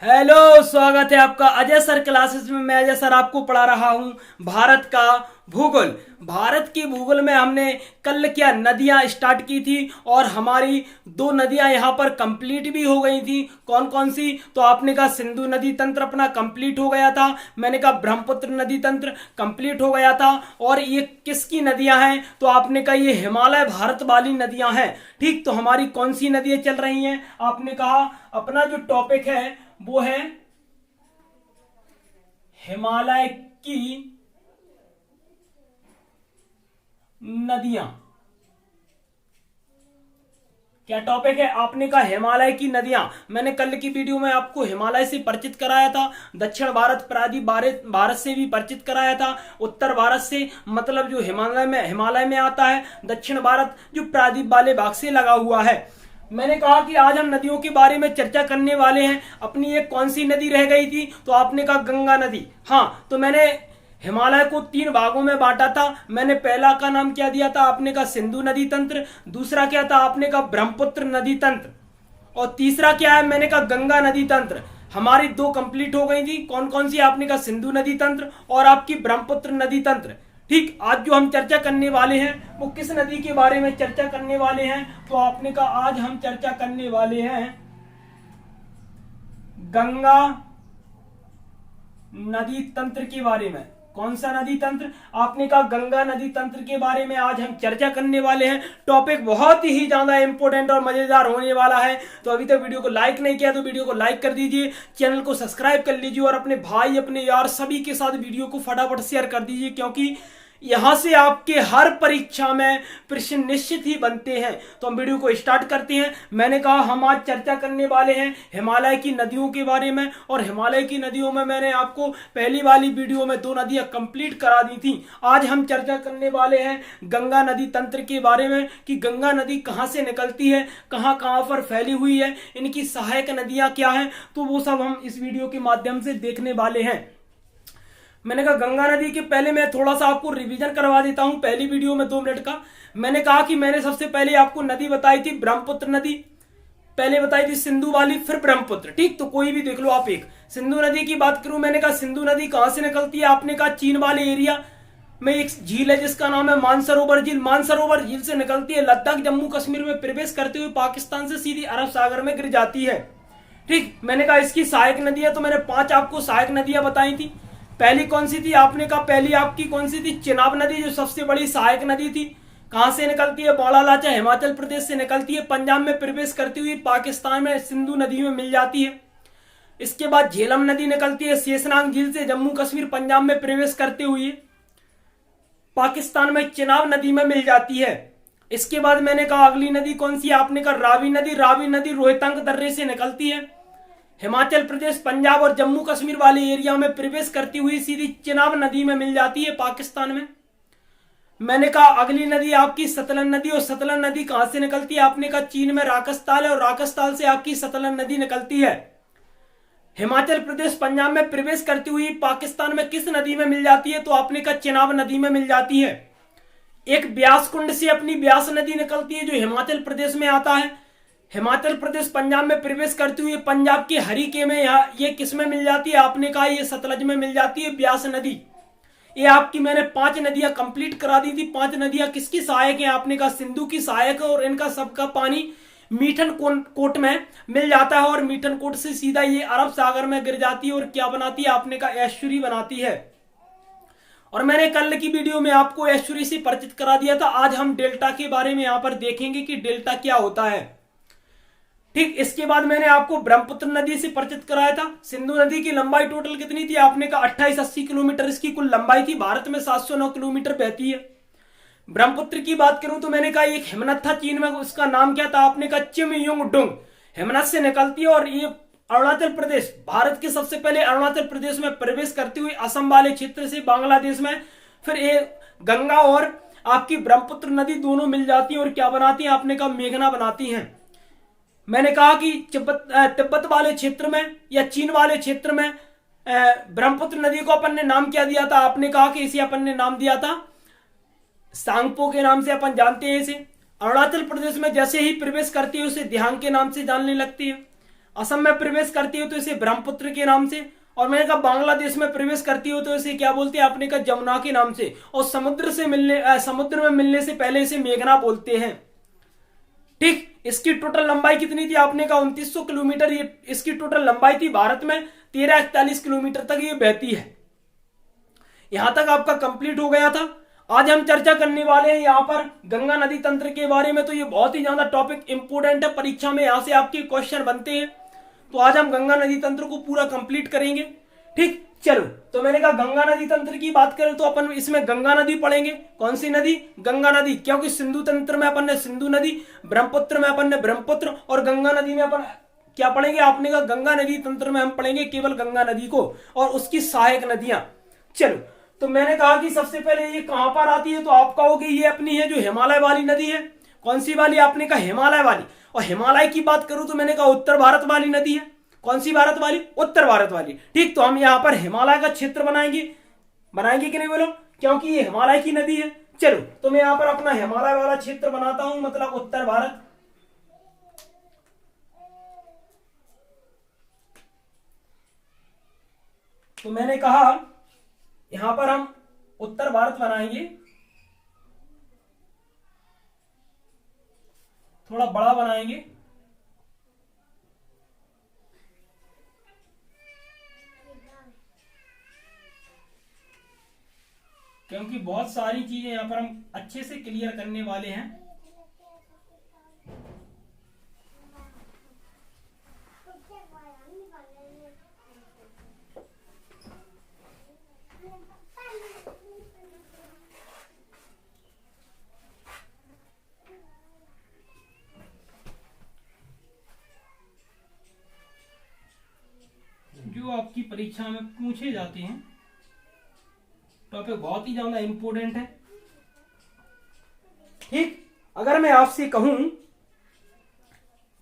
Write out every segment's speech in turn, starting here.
Hello, स्वागत है आपका अजय सर क्लासेस में। मैं अजय सर आपको पढ़ा रहा हूं भारत का भूगोल। भारत की भूगोल में हमने कल क्या नदियां स्टार्ट की थी और हमारी दो नदियां यहां पर कंप्लीट भी हो गई थी। कौन कौन सी? तो आपने कहा सिंधु नदी तंत्र अपना कंप्लीट हो गया था, मैंने कहा ब्रह्मपुत्र नदी तंत्र कंप्लीट हो गया था। और ये किसकी नदियां हैं? तो आपने कहा ये हिमालय भारत वाली नदियां हैं। ठीक, तो हमारी कौन सी नदियां चल रही हैं? आपने कहा अपना जो टॉपिक है वो है हिमालय की नदियां। क्या टॉपिक है? आपने कहा हिमालय की नदियां। मैंने कल की वीडियो में आपको हिमालय से परिचित कराया था, दक्षिण भारत प्रायद्वीप भारत से भी परिचित कराया था, उत्तर भारत से मतलब जो हिमालय में आता है, दक्षिण भारत जो प्रायद्वीप वाले भाग से लगा हुआ है। मैंने कहा कि आज हम नदियों के बारे में चर्चा करने वाले हैं। अपनी एक कौन सी नदी रह गई थी? तो आपने कहा गंगा नदी। हाँ, तो मैंने हिमालय को तीन भागों में बांटा था। मैंने पहला का नाम क्या दिया था? आपने कहा सिंधु नदी तंत्र। दूसरा क्या था? आपने कहा ब्रह्मपुत्र नदी तंत्र। और तीसरा क्या है? मैंने कहा गंगा नदी तंत्र। हमारी दो कंप्लीट हो गई थी। कौन कौन सी? आपने कहा सिंधु नदी तंत्र और आपकी ब्रह्मपुत्र नदी तंत्र। ठीक, आज जो हम चर्चा करने वाले हैं वो किस नदी के बारे में चर्चा करने वाले हैं? तो आपने कहा आज हम चर्चा करने वाले हैं गंगा नदी तंत्र के बारे में। कौन सा नदी तंत्र? आपने कहा गंगा नदी तंत्र के बारे में आज हम चर्चा करने वाले हैं। टॉपिक बहुत ही ज्यादा इंपॉर्टेंट और मजेदार होने वाला है। तो अभी तक वीडियो को लाइक नहीं किया तो वीडियो को लाइक कर दीजिए, चैनल को सब्सक्राइब कर लीजिए और अपने भाई अपने यार सभी के साथ वीडियो को फटाफट शेयर कर दीजिए, क्योंकि यहां से आपके हर परीक्षा में प्रश्न निश्चित ही बनते हैं। तो हम वीडियो को स्टार्ट करते हैं। मैंने कहा हम आज चर्चा करने वाले हैं हिमालय की नदियों के बारे में। और हिमालय की नदियों में मैंने आपको पहली वाली वीडियो में दो नदियां कंप्लीट करा दी थी। आज हम चर्चा करने वाले हैं गंगा नदी तंत्र के बारे में कि गंगा नदी कहां से निकलती है, कहां कहां पर फैली हुई है, इनकी सहायक नदियां क्या हैं। तो वो सब हम इस वीडियो के माध्यम से देखने वाले हैं। मैंने कहा गंगा नदी के पहले मैं थोड़ा सा आपको रिवीजन करवा देता हूं। पहली वीडियो में 2 मिनट का मैंने कहा कि मैंने सबसे पहले आपको नदी बताई थी ब्रह्मपुत्र नदी, पहले बताई थी सिंधु वाली, फिर ब्रह्मपुत्र। ठीक, तो कोई भी देख लो आप। एक सिंधु नदी की बात करूं, मैंने कहा सिंधु नदी कहां से निकलती है? आपने कहा चीन वाले एरिया में एक झील है जिसका नाम है मानसरोवर झील। मानसरोवर झील से निकलती है, लद्दाख जम्मू कश्मीर में प्रवेश करते हुए पाकिस्तान से सीधी अरब सागर में गिर जाती है। ठीक, मैंने कहा इसकी सहायक नदी है, तो मैंने 5 आपको सहायक नदियां बताई थी। पहली कौन सी थी? आपने कहा पहली आपकी कौन सी थी? चिनाब नदी, जो सबसे बड़ी सहायक नदी थी। कहां से निकलती है? बाड़ालाचा हिमाचल प्रदेश से निकलती है, पंजाब में प्रवेश करती हुई पाकिस्तान में सिंधु नदी में मिल जाती है। इसके बाद झेलम नदी निकलती है शेषनाग झील से, जम्मू कश्मीर पंजाब में प्रवेश करते हुए पाकिस्तान में चिनाब नदी में मिल जाती है। इसके बाद मैंने कहा अगली नदी कौन सी? आपने कहा रावी नदी। रावी नदी रोहतांग दर्रे से निकलती है, हिमाचल प्रदेश पंजाब और जम्मू कश्मीर वाले एरिया में प्रवेश करती हुई सीधी चिनाब नदी में मिल जाती है पाकिस्तान में। मैंने कहा अगली नदी आपकी सतलज नदी। और सतलज नदी कहां से निकलती है? आपने कहा चीन में राकसताल है और राकसताल से आपकी सतलज नदी निकलती है, हिमाचल प्रदेश पंजाब में प्रवेश करती हुई पाकिस्तान में किस नदी में मिल जाती है? तो आपने कहा चिनाब नदी में मिल जाती है। एक ब्यास कुंड से अपनी ब्यास नदी निकलती है जो हिमाचल प्रदेश में आता है, हिमाचल प्रदेश पंजाब में प्रवेश करती हुई पंजाब के हरिके में ये किस में मिल जाती है? आपने कहा ये सतलज में मिल जाती है, ब्यास नदी। ये आपकी मैंने 5 नदियां कंप्लीट करा दी थी। 5 नदियां किसकी सहायक है? आपने कहा सिंधु की सहायक है और इनका सबका पानी मीठन कोट में मिल जाता है और मीठन कोट से सीधा ये अरब सागर में गिर जाती है और क्या बनाती है? आपने कहा एस्चुरी बनाती है। और मैंने कल की वीडियो में आपको एस्चुरी से परिचित करा दिया था। आज हम डेल्टा के बारे में यहां पर देखेंगे कि डेल्टा क्या होता है। ठीक, इसके बाद मैंने आपको ब्रह्मपुत्र नदी से परिचित कराया था। सिंधु नदी की लंबाई टोटल कितनी थी? आपने कहा 2880 किलोमीटर इसकी कुल लंबाई थी। भारत में 709 किलोमीटर बहती है। ब्रह्मपुत्र की बात करूं तो मैंने कहा एक हिमनद था चीन में, उसका नाम क्या था? आपने कहा चिमयुंगडुंग। हिमनद से निकलती है और ये अरुणाचल प्रदेश, भारत के सबसे पहले अरुणाचल प्रदेश में प्रवेश करती हुई असम वाले क्षेत्र से बांग्लादेश में, फिर ये गंगा और आपकी ब्रह्मपुत्र नदी दोनों मिल जाती है और क्या बनाती है? आपने कहा मेघना बनाती हैं। मैंने कहा कि तिब्बत वाले क्षेत्र में या चीन वाले क्षेत्र में ब्रह्मपुत्र नदी को अपन ने नाम क्या दिया था? आपने कहा कि इसे अपन ने नाम दिया था सांगपो के नाम से, अपन जानते हैं इसे। अरुणाचल प्रदेश में जैसे ही प्रवेश करती है उसे दिहांग के नाम से जानने लगती है। असम में प्रवेश करती है तो इसे ब्रह्मपुत्र के नाम से, और मैंने कहा बांग्लादेश में प्रवेश करती हो तो इसे क्या बोलते हैं आपने कहा जमुना के नाम से, और समुद्र में मिलने से पहले इसे मेघना बोलते हैं। ठीक, इसकी टोटल लंबाई कितनी थी आपने कहा 2900 किलोमीटर, ये इसकी टोटल लंबाई थी। भारत में 1341 किलोमीटर तक ये बहती है। यहां तक आपका कंप्लीट हो गया था। आज हम चर्चा करने वाले हैं यहाँ पर गंगा नदी तंत्र के बारे में। तो ये बहुत ही ज्यादा टॉपिक इंपोर्टेंट है, परीक्षा में यहां से आपके क्वेश्चन बनते हैं। तो आज हम गंगा नदी तंत्र को पूरा कंप्लीट करेंगे। ठीक, चलो, तो मैंने कहा गंगा नदी तंत्र की बात करें तो अपन इसमें गंगा नदी पढ़ेंगे। कौन सी नदी? गंगा नदी, क्योंकि सिंधु तंत्र में अपन ने सिंधु नदी, ब्रह्मपुत्र में अपन ने ब्रह्मपुत्र, और गंगा नदी में अपन क्या पढ़ेंगे आपने कहा गंगा नदी तंत्र में हम पढ़ेंगे केवल गंगा नदी को और उसकी सहायक नदियां। चलो, तो मैंने कहा कि सबसे पहले ये कहां पर आती है, तो आप कहोगे ये अपनी है जो हिमालय वाली नदी है। कौन सी वाली? आपने कहा हिमालय वाली। और हिमालय की बात करूं तो मैंने कहा उत्तर भारत वाली नदी है। कौन सी भारत वाली? उत्तर भारत वाली। ठीक, तो हम यहां पर हिमालय का क्षेत्र बनाएंगे कि नहीं बोलो, क्योंकि ये हिमालय की नदी है। चलो, तो मैं यहां पर अपना हिमालय वाला क्षेत्र बनाता हूं, मतलब उत्तर भारत। तो मैंने कहा यहां पर हम उत्तर भारत बनाएंगे, थोड़ा बड़ा बनाएंगे, क्योंकि बहुत सारी चीजें यहां पर हम अच्छे से क्लियर करने वाले हैं। जो आपकी परीक्षा में पूछे जाते हैं टॉपिक बहुत ही ज्यादा इंपोर्टेंट है। ठीक, अगर मैं आपसे कहूं,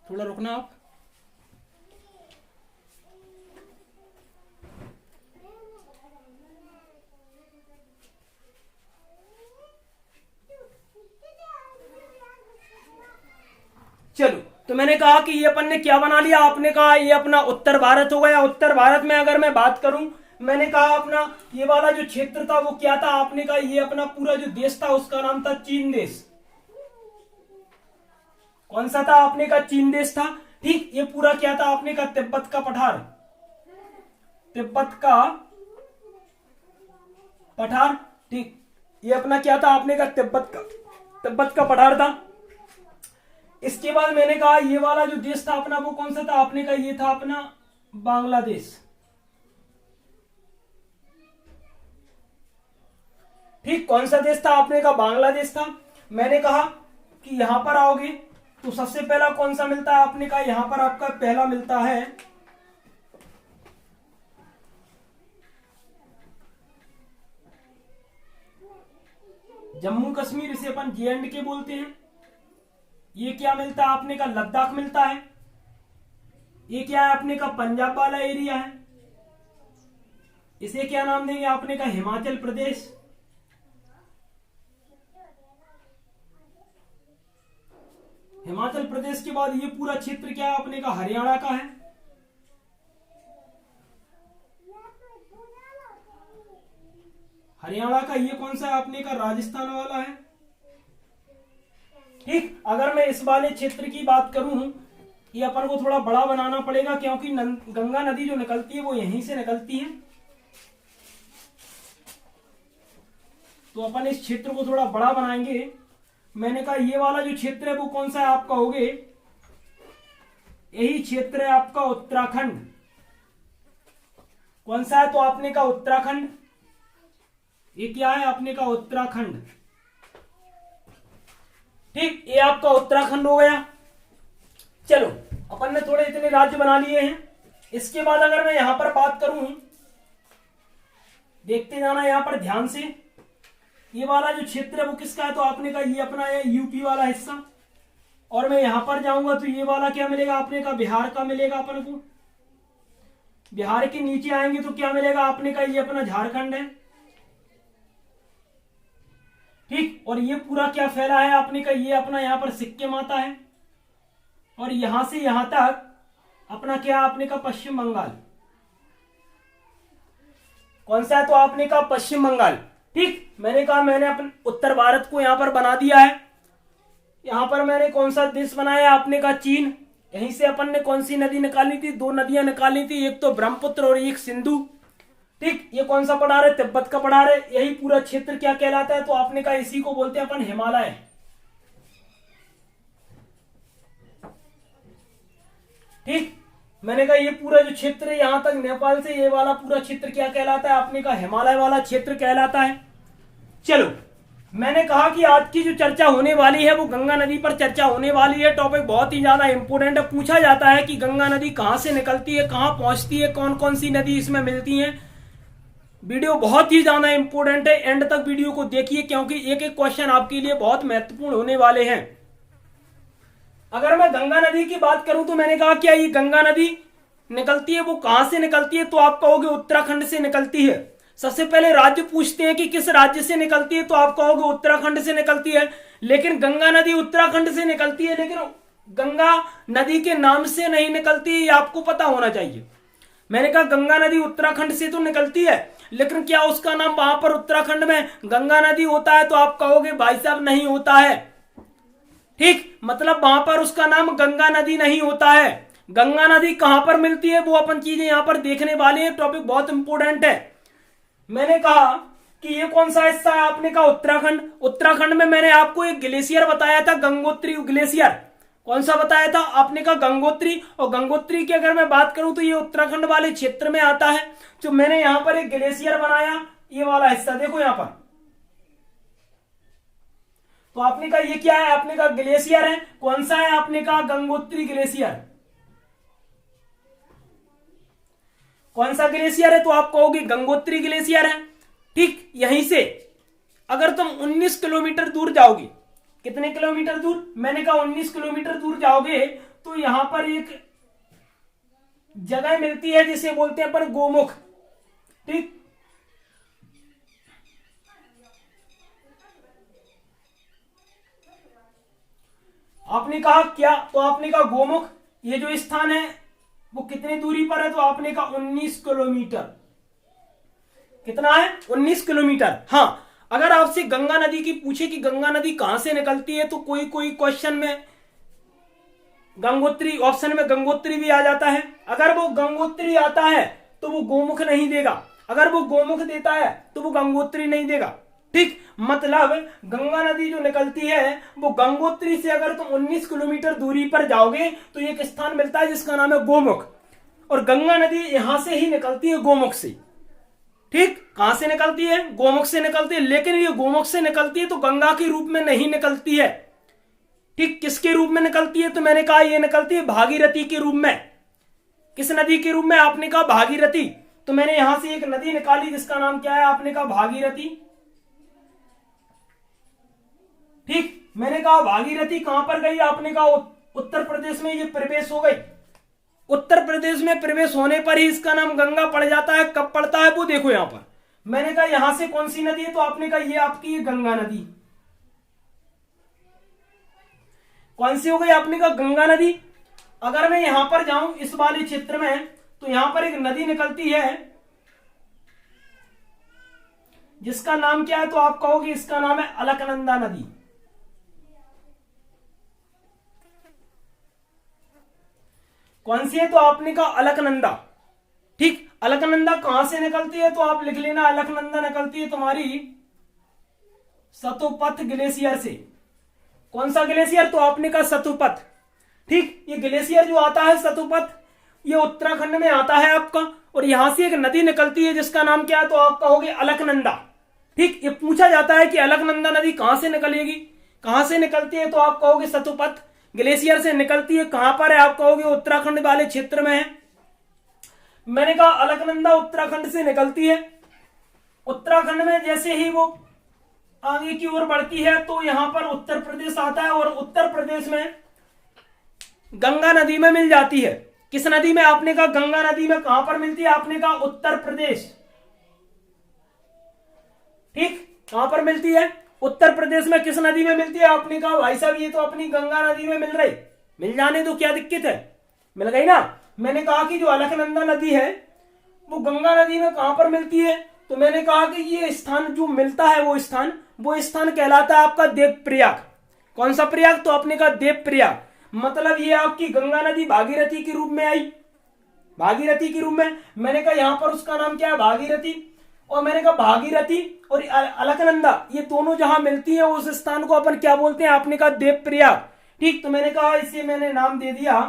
थोड़ा रुकना आप, चलो, तो मैंने कहा कि ये अपन ने क्या बना लिया, आपने कहा ये अपना उत्तर भारत हो गया। उत्तर भारत में अगर मैं बात करूं, मैंने कहा अपना ये वाला जो क्षेत्र था वो क्या था, आपने कहा ये अपना पूरा जो देश था उसका नाम था चीन देश। कौन सा था? आपने कहा चीन देश था। ठीक, ये पूरा क्या था? आपने कहा तिब्बत का पठार। तिब्बत का पठार। ठीक, ये अपना क्या था? आपने कहा तिब्बत का पठार था। इसके बाद मैंने कहा ये वाला जो देश था अपना वो कौन सा था? आपने कहा ये था अपना बांग्लादेश। ठीक, कौन सा देश था? आपने कहा बांग्लादेश था। मैंने कहा कि यहां पर आओगे तो सबसे पहला कौन सा मिलता है? आपने कहा यहां पर आपका पहला मिलता है जम्मू कश्मीर, इसे अपन JNK बोलते हैं। ये क्या मिलता है? आपने कहा लद्दाख मिलता है। ये क्या है? आपने कहा पंजाब वाला एरिया है। इसे क्या नाम देंगे? आपने कहा हिमाचल प्रदेश। हिमाचल प्रदेश के बाद ये पूरा क्षेत्र क्या है? आपने कहा हरियाणा का है। हरियाणा का ये कौन सा है? आपने कहा राजस्थान वाला है। ठीक, अगर मैं इस वाले क्षेत्र की बात करूं, ये अपन को थोड़ा बड़ा बनाना पड़ेगा क्योंकि गंगा नदी जो निकलती है वो यहीं से निकलती है। तो अपन इस क्षेत्र को थोड़ा बड़ा बनाएंगे। मैंने कहा ये वाला जो क्षेत्र है वो कौन सा है? आप कहोगे यही क्षेत्र है आपका उत्तराखंड। कौन सा है? तो आपने कहा उत्तराखंड। ये क्या है? आपने कहा उत्तराखंड। ठीक, ये आपका उत्तराखंड हो गया। चलो, अपन ने थोड़े इतने राज्य बना लिए हैं। इसके बाद अगर मैं यहां पर बात करूं, देखते जाना यहां पर ध्यान से, ये वाला जो क्षेत्र है वो किसका है? तो आपने कहा ये अपना है यूपी वाला हिस्सा। और मैं यहां पर जाऊंगा तो ये वाला क्या मिलेगा? आपने कहा बिहार का मिलेगा अपन को। बिहार के नीचे आएंगे तो क्या मिलेगा? आपने कहा ये अपना झारखंड है। ठीक, और ये पूरा क्या फैला है? आपने कहा ये अपना यहां पर सिक्किम आता है। और यहां से यहां तक अपना क्या आपने कहा पश्चिम बंगाल। कौन सा है? तो आपने कहा पश्चिम बंगाल। ठीक, मैंने कहा मैंने अपन उत्तर भारत को यहां पर बना दिया है। यहां पर मैंने कौन सा देश बनाया? आपने कहा चीन। यहीं से अपन ने कौन सी नदी निकाली थी? दो नदियां निकाली थी, एक तो ब्रह्मपुत्र और एक सिंधु। ठीक, ये कौन सा पढ़ा रहे? तिब्बत का पढ़ा रहे। यही पूरा क्षेत्र क्या कहलाता है? तो आपने कहा इसी को बोलते हैं अपन हिमालय। ठीक, मैंने कहा ये पूरा जो क्षेत्र है यहां तक नेपाल से ये वाला पूरा क्षेत्र क्या कहलाता है? आपने कहा हिमालय वाला क्षेत्र कहलाता है। चलो, मैंने कहा कि आज की जो चर्चा होने वाली है वो गंगा नदी पर चर्चा होने वाली है। टॉपिक बहुत ही ज्यादा इंपोर्टेंट है। पूछा जाता है कि गंगा नदी कहां से निकलती है, कहां पहुंचती है, कौन कौन सी नदी इसमें मिलती है। वीडियो बहुत ही ज्यादा इंपोर्टेंट है, एंड तक वीडियो को देखिए क्योंकि एक एक क्वेश्चन आपके लिए बहुत महत्वपूर्ण होने वाले हैं। अगर मैं गंगा नदी की बात करूं तो मैंने कहा क्या ये गंगा नदी निकलती है वो कहां से निकलती है? तो आप कहोगे उत्तराखंड से निकलती है। सबसे पहले राज्य पूछते हैं कि किस राज्य से निकलती है, तो आप कहोगे उत्तराखंड से निकलती है। लेकिन गंगा नदी उत्तराखंड से निकलती है, लेकिन गंगा नदी के नाम से नहीं निकलती, ये आपको पता होना चाहिए। मैंने कहा गंगा नदी उत्तराखंड से तो निकलती है, लेकिन क्या उसका नाम वहां पर उत्तराखंड में गंगा नदी होता है? तो आप कहोगे भाई साहब नहीं होता है। ठीक, मतलब वहां पर उसका नाम गंगा नदी नहीं होता है। गंगा नदी कहां पर मिलती है वो अपन चीजें यहां पर देखने वाले हैं। टॉपिक बहुत इंपोर्टेंट है। मैंने कहा कि ये कौन सा हिस्सा है? आपने कहा उत्तराखंड। उत्तराखंड में मैंने आपको एक ग्लेशियर बताया था, गंगोत्री ग्लेशियर। कौन सा बताया था? आपने कहा गंगोत्री। और गंगोत्री की अगर मैं बात करूं तो ये उत्तराखंड वाले क्षेत्र में आता है। जो मैंने यहां पर एक ग्लेशियर बनाया, ये वाला हिस्सा देखो यहां पर। तो आपने कहा ये क्या है? आपने कहा ग्लेशियर है। कौन सा है? आपने कहा गंगोत्री ग्लेशियर। कौन सा ग्लेशियर है? तो आप कहोगे गंगोत्री ग्लेशियर है। ठीक, यहीं से अगर तुम 19 किलोमीटर दूर जाओगे, कितने किलोमीटर दूर? मैंने कहा 19 किलोमीटर दूर जाओगे तो यहां पर एक जगह मिलती है जिसे बोलते हैं अपन गोमुख। ठीक, आपने कहा क्या? तो आपने कहा गोमुख। ये जो स्थान है वो कितनी दूरी पर है? तो आपने कहा 19 किलोमीटर। कितना है? 19 किलोमीटर। हाँ, अगर आपसे गंगा नदी की पूछे कि गंगा नदी कहां से निकलती है तो कोई कोई क्वेश्चन में गंगोत्री, ऑप्शन में गंगोत्री भी आ जाता है। अगर वो गंगोत्री आता है तो वो गोमुख नहीं देगा, अगर वो गोमुख देता है तो वो गंगोत्री नहीं देगा। ठीक, मतलब गंगा नदी जो निकलती है वो गंगोत्री से अगर तुम 19 किलोमीटर दूरी पर जाओगे तो एक स्थान मिलता है जिसका नाम है गोमुख। और गंगा नदी यहां से ही निकलती है, गोमुख से। ठीक, कहां से निकलती है? गोमुख से निकलती है। लेकिन ये गोमुख से निकलती है तो गंगा के रूप में नहीं निकलती है। ठीक, किसके रूप में निकलती है? तो मैंने कहा ये निकलती है भागीरथी के रूप में। किस नदी के रूप में? आपने कहा भागीरथी। तो मैंने यहां से एक नदी निकाली जिसका नाम क्या है? आपने कहा भागीरथी। ठीक, मैंने कहा भागीरथी कहां पर गई? आपने कहा उत्तर प्रदेश में ये प्रवेश हो गई। उत्तर प्रदेश में प्रवेश होने पर ही इसका नाम गंगा पड़ जाता है। कब पड़ता है वो देखो यहां पर। मैंने कहा यहां से कौन सी नदी है? तो आपने कहा ये आपकी ये गंगा नदी। कौन सी हो गई? आपने कहा गंगा नदी। अगर मैं यहां पर जाऊं इस वाले क्षेत्र में तो यहां पर एक नदी निकलती है जिसका नाम क्या है? तो आप कहोगे इसका नाम है अलकनंदा नदी। कौन सी है? तो आपने कहा अलकनंदा। ठीक, अलकनंदा कहां से निकलती है? तो आप लिख लेना अलकनंदा निकलती है तुम्हारी सतोपथ ग्लेशियर से। कौन सा ग्लेशियर? तो आपने कहा सतोपथ। ठीक, ये ग्लेशियर जो आता है सतोपथ ये उत्तराखंड में आता है आपका। और यहां से एक नदी निकलती है जिसका नाम क्या है? तो आप कहोगे अलकनंदा। ठीक, ये पूछा जाता है कि अलकनंदा नदी कहां से निकलेगी, कहां से निकलती है? तो आप कहोगे सतोपथ ग्लेशियर से निकलती है। कहां पर है? आप कहोगे उत्तराखंड वाले क्षेत्र में है। मैंने कहा अलकनंदा उत्तराखंड से निकलती है। उत्तराखंड में जैसे ही वो आगे की ओर बढ़ती है तो यहां पर उत्तर प्रदेश आता है और उत्तर प्रदेश में गंगा नदी में मिल जाती है। किस नदी में? आपने कहा गंगा नदी में। कहां पर मिलती है? आपने कहा उत्तर प्रदेश। ठीक, कहां पर मिलती है? उत्तर प्रदेश में। किस नदी में मिलती है? आपने कहा भाई साहब ये तो अपनी गंगा नदी में मिल रही। मिल जाने दो, क्या दिक्कत है? मिल गई ना। मैंने कहा कि जो अलकनंदा नदी है वो गंगा नदी में कहां पर मिलती है, तो मैंने कहा कि ये स्थान जो मिलता है वो स्थान कहलाता है आपका देवप्रयाग। कौन सा प्रयाग, तो आपने कहा देवप्रयाग। मतलब ये आपकी गंगा नदी भागीरथी के रूप में आई, भागीरथी के रूप में। मैंने कहा यहां पर उसका नाम क्या है, भागीरथी। और मैंने कहा भागीरथी और अलकनंदा ये दोनों जहां मिलती हैं उस स्थान को अपन क्या बोलते हैं, आपने कहा देवप्रयाग। ठीक, तो मैंने कहा इसे मैंने नाम दे दिया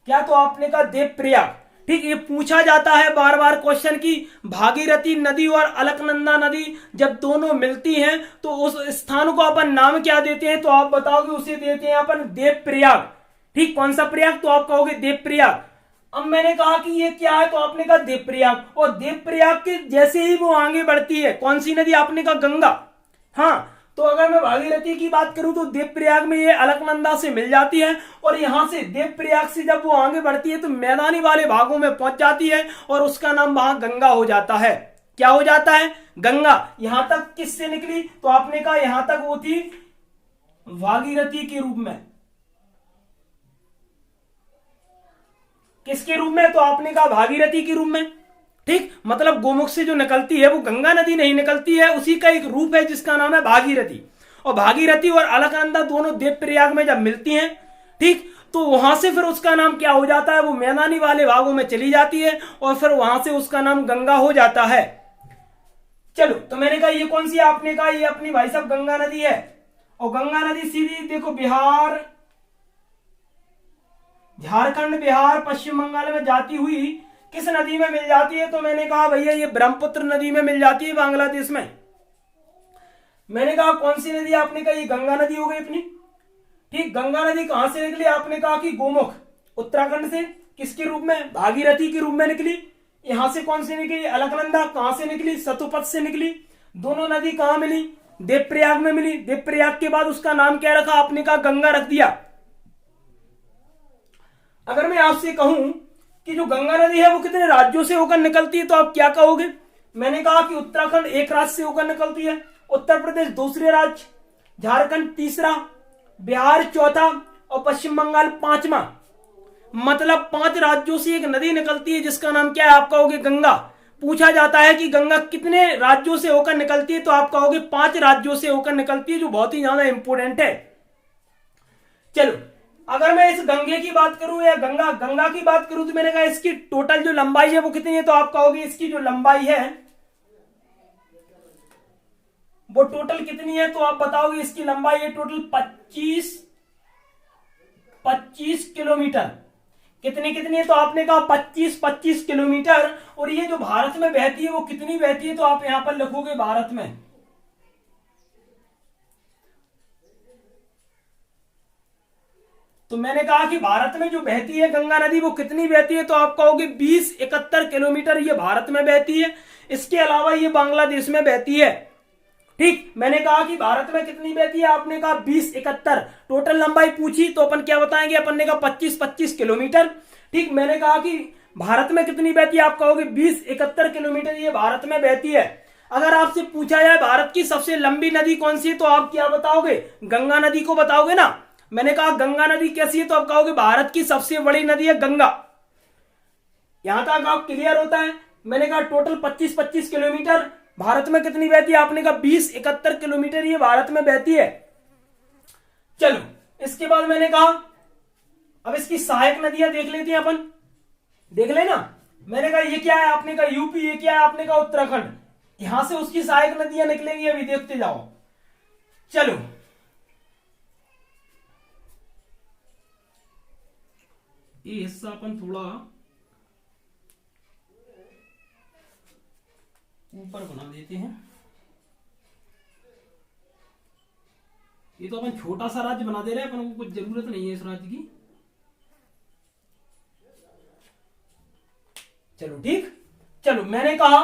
क्या, तो आपने कहा देवप्रयाग। ठीक, ये पूछा जाता है बार बार क्वेश्चन की भागीरथी नदी और अलकनंदा नदी जब दोनों मिलती हैं तो उस स्थान को अपन नाम क्या देते हैं, तो आप बताओगे उसे देते हैं अपन देवप्रयाग। ठीक, कौन सा प्रयाग, तो आप कहोगे देवप्रयाग। अब मैंने कहा कि ये क्या है, तो आपने कहा देवप्रयाग। और देवप्रयाग के जैसे ही वो आगे बढ़ती है, कौन सी नदी, आपने कहा गंगा। हाँ, तो अगर मैं भागीरथी की बात करूं तो देवप्रयाग में ये अलकनंदा से मिल जाती है और यहां से देवप्रयाग से जब वो आगे बढ़ती है तो मैदानी वाले भागों में पहुंच जाती है और उसका नाम वहां गंगा हो जाता है। क्या हो जाता है, गंगा। यहां तक किससे निकली, तो आपने कहा यहां तक वो थी भागीरथी के रूप में। किसके रूप में, तो आपने कहा भागीरथी के रूप में। ठीक, मतलब गोमुख से जो निकलती है वो गंगा नदी नहीं निकलती है, उसी का एक रूप है जिसका नाम है भागीरथी। और भागीरथी और अलकनंदा दोनों देवप्रयाग में जब मिलती हैं, ठीक, तो वहां से फिर उसका नाम क्या हो जाता है, वो मैदानी वाले भागों में चली जाती है और फिर वहां से उसका नाम गंगा हो जाता है। चलो, तो मैंने कहा ये कौन सी है, आपने कहा ये अपनी भाई साहब गंगा नदी है। और गंगा नदी सीधी देखो बिहार, झारखंड, बिहार, पश्चिम बंगाल में जाती हुई किस नदी में मिल जाती है, तो मैंने कहा भैया ये ब्रह्मपुत्र नदी में मिल जाती है बांग्लादेश में। मैंने कहा कौन सी नदी, आपने कहा ये गंगा नदी हो गई अपनी। ठीक, गंगा नदी कहां से निकली, आपने कहा कि गोमुख, उत्तराखंड से। किसके रूप में, भागीरथी के रूप में निकली। यहां से कौन सी निकली, अलकनंदा। कहां से निकली, सतुपथ से निकली। दोनों नदी कहां मिली, देवप्रयाग में मिली। देवप्रयाग के बाद उसका नाम क्या रखा, आपने कहा गंगा रख दिया। अगर मैं आपसे कहूं कि जो गंगा नदी है वो कितने राज्यों से होकर निकलती है, तो आप क्या कहोगे। मैंने कहा कि उत्तराखंड एक राज्य से होकर निकलती है, उत्तर प्रदेश दूसरे राज्य, झारखंड तीसरा, बिहार चौथा और पश्चिम बंगाल पांचवा। मतलब 5 राज्यों से एक नदी निकलती है जिसका नाम क्या है, आप कहोगे गंगा। पूछा जाता है कि गंगा कितने राज्यों से होकर निकलती है, तो आप कहोगे 5 राज्यों से होकर निकलती है, जो बहुत ही ज्यादा इंपोर्टेंट है। चलो, अगर मैं इस गंगे की बात करूं या गंगा की बात करूं, तो मैंने कहा इसकी टोटल जो लंबाई है वो कितनी है, तो आप कहोगे इसकी जो लंबाई है वो टोटल कितनी है, तो आप बताओगे इसकी लंबाई है टोटल 25 किलोमीटर। कितनी है, तो आपने कहा 25 किलोमीटर। और ये जो भारत में बहती है वो कितनी बहती है, तो आप यहां पर लिखोगे भारत में। तो मैंने कहा कि भारत में जो बहती है गंगा नदी वो कितनी बहती है, तो आप कहोगे 20-71 किलोमीटर ये भारत में बहती है। इसके अलावा ये बांग्लादेश में बहती है। ठीक, मैंने कहा कि भारत में कितनी बहती है, आपने कहा 20-71। टोटल लंबाई पूछी तो अपन क्या बताएंगे, अपन ने कहा 25 किलोमीटर। ठीक, मैंने कहा कि भारत में कितनी बहती है, आप कहोगे 20-71 किलोमीटर ये भारत में बहती है। अगर आपसे पूछा जाए भारत की सबसे लंबी नदी कौन सी है, तो आप क्या बताओगे, गंगा नदी को बताओगे ना। मैंने कहा गंगा नदी कैसी है, तो आप कहोगे भारत की सबसे बड़ी नदी है गंगा। यहां तक आप क्लियर होता है। मैंने कहा टोटल 25 किलोमीटर। भारत में कितनी बहती है, आपने कहा 20-71 किलोमीटर ये भारत में बहती है। चलो, इसके बाद मैंने कहा अब इसकी सहायक नदियां देख लेते हैं अपन, देख लेना। मैंने कहा ये क्या है, आपने कहा यूपी। ये क्या है, आपने कहा उत्तराखंड। यहां से उसकी सहायक नदियां निकलेंगी, अभी देखते जाओ। चलो, ये हिस्सा अपन थोड़ा ऊपर बना देते हैं। ये तो अपन छोटा सा राज्य बना दे रहे हैं, अपन को कुछ जरूरत नहीं है इस राज्य की। चलो ठीक, चलो मैंने कहा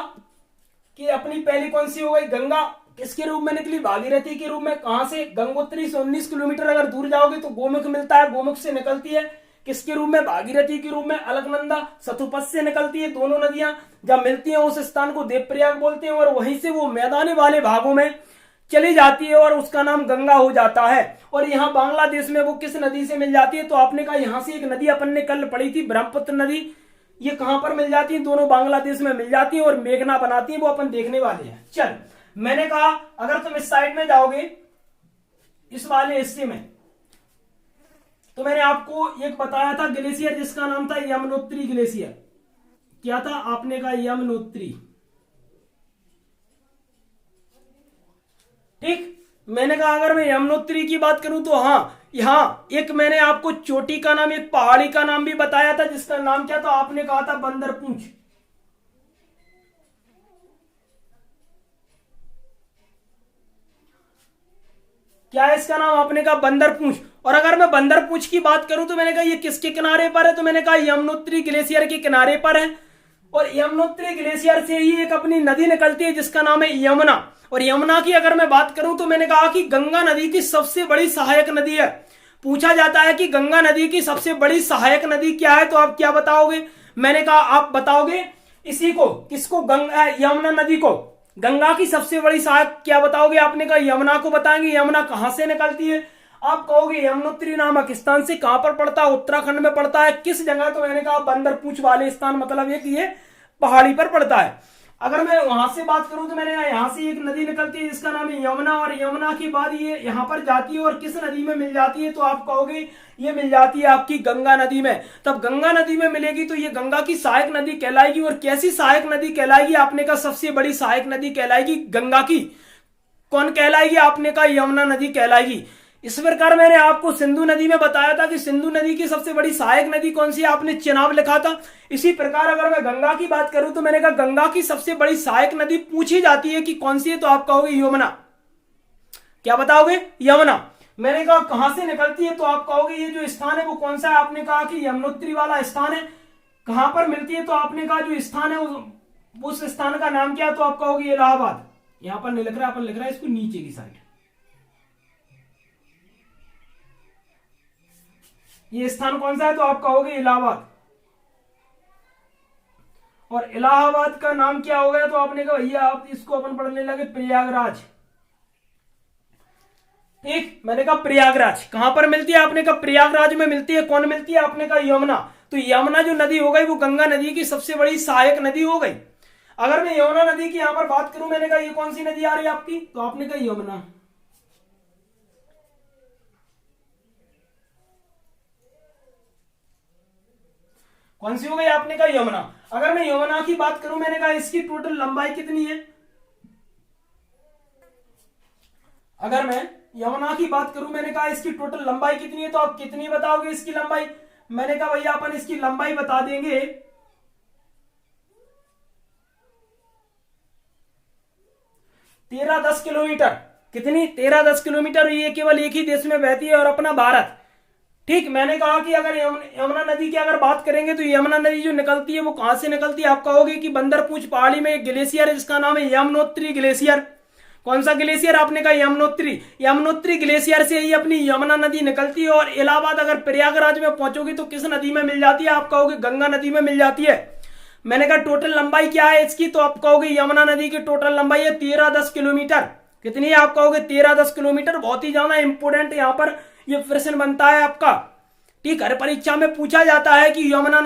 कि अपनी पहली कौन सी हो गई, गंगा। किसके रूप में निकली, भागीरथी के रूप में। कहां से, गंगोत्री से 19 किलोमीटर अगर दूर जाओगे तो गोमुख मिलता है, गोमुख से निकलती है। किसके रूप में, भागीरथी के रूप में। अलकनंदा सतुपथ से निकलती है। दोनों नदियां जब मिलती हैं उस स्थान को देवप्रयाग बोलते हैं और वहीं से वो मैदानी वाले भागों में चली जाती है और उसका नाम गंगा हो जाता है। और यहाँ बांग्लादेश में वो किस नदी से मिल जाती है? तो आपने कहा यहाँ से एक नदी अपन ने कल पढ़ी थी, ब्रह्मपुत्र नदी। ये कहां पर मिल जाती है? दोनों बांग्लादेश में मिल जाती है और मेघना बनाती है, वो अपन देखने वाले हैं। चल, मैंने कहा अगर तुम इस साइड में जाओगे, इस वाले हिस्से में, तो मैंने आपको एक बताया था ग्लेशियर जिसका नाम था यमुनोत्री ग्लेशियर। क्या था? आपने कहा यमुनोत्री। ठीक, मैंने कहा अगर मैं यमुनोत्री की बात करूं तो हाँ, यहां एक मैंने आपको चोटी का नाम, एक पहाड़ी का नाम भी बताया था जिसका नाम क्या था? आपने कहा था बंदरपूंछ। क्या है इसका नाम? आपने कहा बंदरपूंछ। और अगर मैं बंदरपूंछ की बात करूं तो मैंने कहा ये किसके किनारे पर है? तो मैंने कहा यमुनोत्री ग्लेशियर के किनारे पर है। और यमुनोत्री ग्लेशियर से ही एक अपनी नदी निकलती है जिसका नाम है यमुना। और यमुना की अगर मैं बात करूं तो मैंने कहा कि गंगा नदी की सबसे बड़ी सहायक नदी है। पूछा जाता है कि गंगा नदी की सबसे बड़ी सहायक नदी क्या है, तो आप क्या बताओगे? मैंने कहा आप बताओगे इसी को, किसको? गंगा, यमुना नदी को। गंगा की सबसे बड़ी सहायक क्या बताओगे? आपने कहा यमुना को बताएंगे। यमुना कहां से निकलती है? आप कहोगे यमुनोत्री नामक स्थान से। कहां पर पड़ता है? उत्तराखंड में पड़ता है। किस जगह? तो मैंने कहा बंदरपूंछ वाले स्थान, मतलब है कि ये पहाड़ी पर पड़ता है। अगर मैं वहां से बात करूं तो मैंने यहां से एक नदी निकलती है जिसका नाम है यमुना। और यमुना के बाद ये यहां पर जाती है और किस नदी में मिल जाती है? तो आप कहोगे ये मिल जाती है आपकी गंगा नदी में। तब गंगा नदी में मिलेगी तो ये गंगा की सहायक नदी कहलाएगी। और कैसी सहायक नदी कहलाएगी? आपने कहा सबसे बड़ी सहायक नदी कहलाएगी गंगा की। कौन कहलाएगी? आपने कहा यमुना नदी कहलाएगी। इस प्रकार मैंने आपको सिंधु नदी में बताया था कि सिंधु नदी की सबसे बड़ी सहायक नदी कौन सी है? आपने चेनाब लिखा था। इसी प्रकार अगर मैं गंगा की बात करूं तो मैंने कहा गंगा की सबसे बड़ी सहायक नदी पूछी जाती है कि कौन सी है, तो आप कहोगे यमुना। क्या बताओगे? यमुना। मैंने कहा कहां से निकलती है, तो आप कहोगे ये जो स्थान है वो कौन सा है? आपने कहा कि यमुनोत्री वाला स्थान है। कहां पर मिलती है? तो आपने कहा जो स्थान है उस स्थान का नाम क्या है? तो आप कहोगे इलाहाबाद। यहां पर नहीं लिख रहा, अपन लिख रहा है इसको नीचे की साइड। ये स्थान कौन सा है? तो आप कहोगे इलाहाबाद। और इलाहाबाद का नाम क्या हो गया? तो आपने कहा भैया आप इसको अपन पढ़ने लगे प्रयागराज। ठीक, मैंने कहा प्रयागराज। कहां पर मिलती है? आपने कहा प्रयागराज में मिलती है। कौन मिलती है? आपने कहा यमुना। तो यमुना जो नदी हो गई वो गंगा नदी की सबसे बड़ी सहायक नदी हो गई। अगर मैं यमुना नदी की यहां पर बात करूं, मैंने कहा ये कौन सी नदी आ रही है आपकी? तो आपने कहा यमुना। कौन सी हो गई? आपने कहा यमुना। अगर मैं यमुना की बात करूं, मैंने कहा इसकी टोटल लंबाई कितनी है? अगर मैं यमुना की बात करूं, मैंने कहा इसकी टोटल लंबाई कितनी है, तो आप कितनी बताओगे इसकी लंबाई? मैंने कहा भैया अपन इसकी लंबाई बता देंगे 13-10 किलोमीटर। कितनी? 13-10 किलोमीटर। ये केवल एक ही देश में बहती है और अपना भारत। ठीक, मैंने कहा कि अगर यमुना नदी की अगर बात करेंगे तो यमुना नदी जो निकलती है वो कहां से निकलती है? आप कहोगे कि बंदरपूंछ पहाड़ी में एक ग्लेशियर है जिसका नाम है यमुनोत्री ग्लेशियर। कौन सा ग्लेशियर? आपने कहा यमुनोत्री। यमुनोत्री ग्लेशियर से ही अपनी यमुना नदी निकलती है। और इलाहाबाद अगर प्रयागराज में पहुंचोगे तो किस नदी में मिल जाती है? आप कहोगे गंगा नदी में मिल जाती है। मैंने कहा टोटल लंबाई क्या है इसकी? तो आप कहोगे यमुना नदी की टोटल लंबाई है 13-10 किलोमीटर। कितनी है? आप कहोगे 13-10 किलोमीटर। बहुत ही ज्यादा इंपोर्टेंट यहां पर ये प्रश्न बनता है आपका। ठीक, हर परीक्षा में पूछा जाता है कि यमुना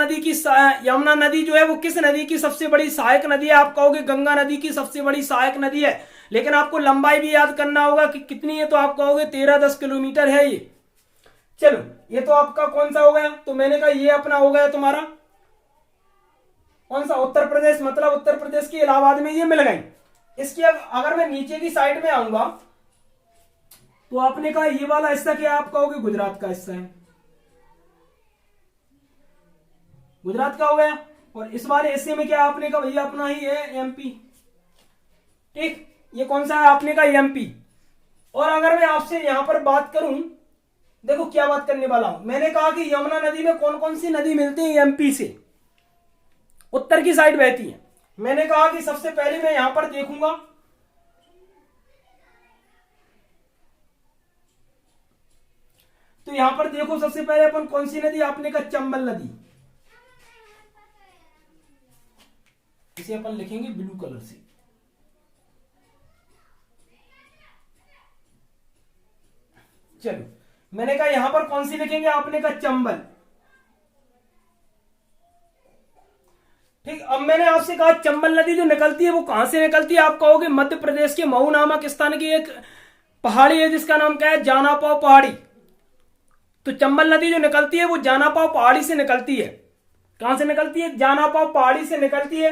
नदी जो है वो किस नदी की सबसे बड़ी सहायक नदी है? आप कहोगे गंगा नदी की सबसे बड़ी सहायक नदी है। लेकिन आपको लंबाई भी याद करना होगा कि कितनी है, तो आप कहोगे 13-10 किलोमीटर है ये। चलो, ये तो आपका कौन सा हो गया? तो मैंने कहा ये अपना हो गया तुम्हारा कौन सा? उत्तर प्रदेश। मतलब उत्तर प्रदेश के इलाहाबाद में ये मिल गई। इसकी अगर मैं नीचे की साइड में आऊंगा तो आपने कहा ये वाला हिस्सा क्या? आप कहोगे गुजरात का हिस्सा है। गुजरात का हो गया। और इस वाले हिस्से में क्या? आपने कहा भैया अपना ही है एमपी। ठीक, ये कौन सा है? आपने कहा एमपी। और अगर मैं आपसे यहां पर बात करूं, देखो क्या बात करने वाला हूं। मैंने कहा कि यमुना नदी में कौन कौन सी नदी मिलती है? एमपी से उत्तर की साइड बहती है। मैंने कहा कि सबसे पहले मैं यहां पर देखूंगा तो यहां पर देखो सबसे पहले अपन कौन सी नदी? आपने कहा चंबल नदी। इसे अपन लिखेंगे ब्लू कलर से। चलो, मैंने कहा यहां पर कौन सी लिखेंगे, आपने कहा चंबल। ठीक, अब मैंने आपसे कहा चंबल नदी जो निकलती है वो कहां से निकलती है, आप कहोगे मध्य प्रदेश के मऊ नामक स्थान की एक पहाड़ी है जिसका नाम क्या है, जानापाव पहाड़ी। तो चंबल नदी जो निकलती है वो जानापाव पहाड़ी से निकलती है। कहां से निकलती है, जानापाव पहाड़ी से निकलती है।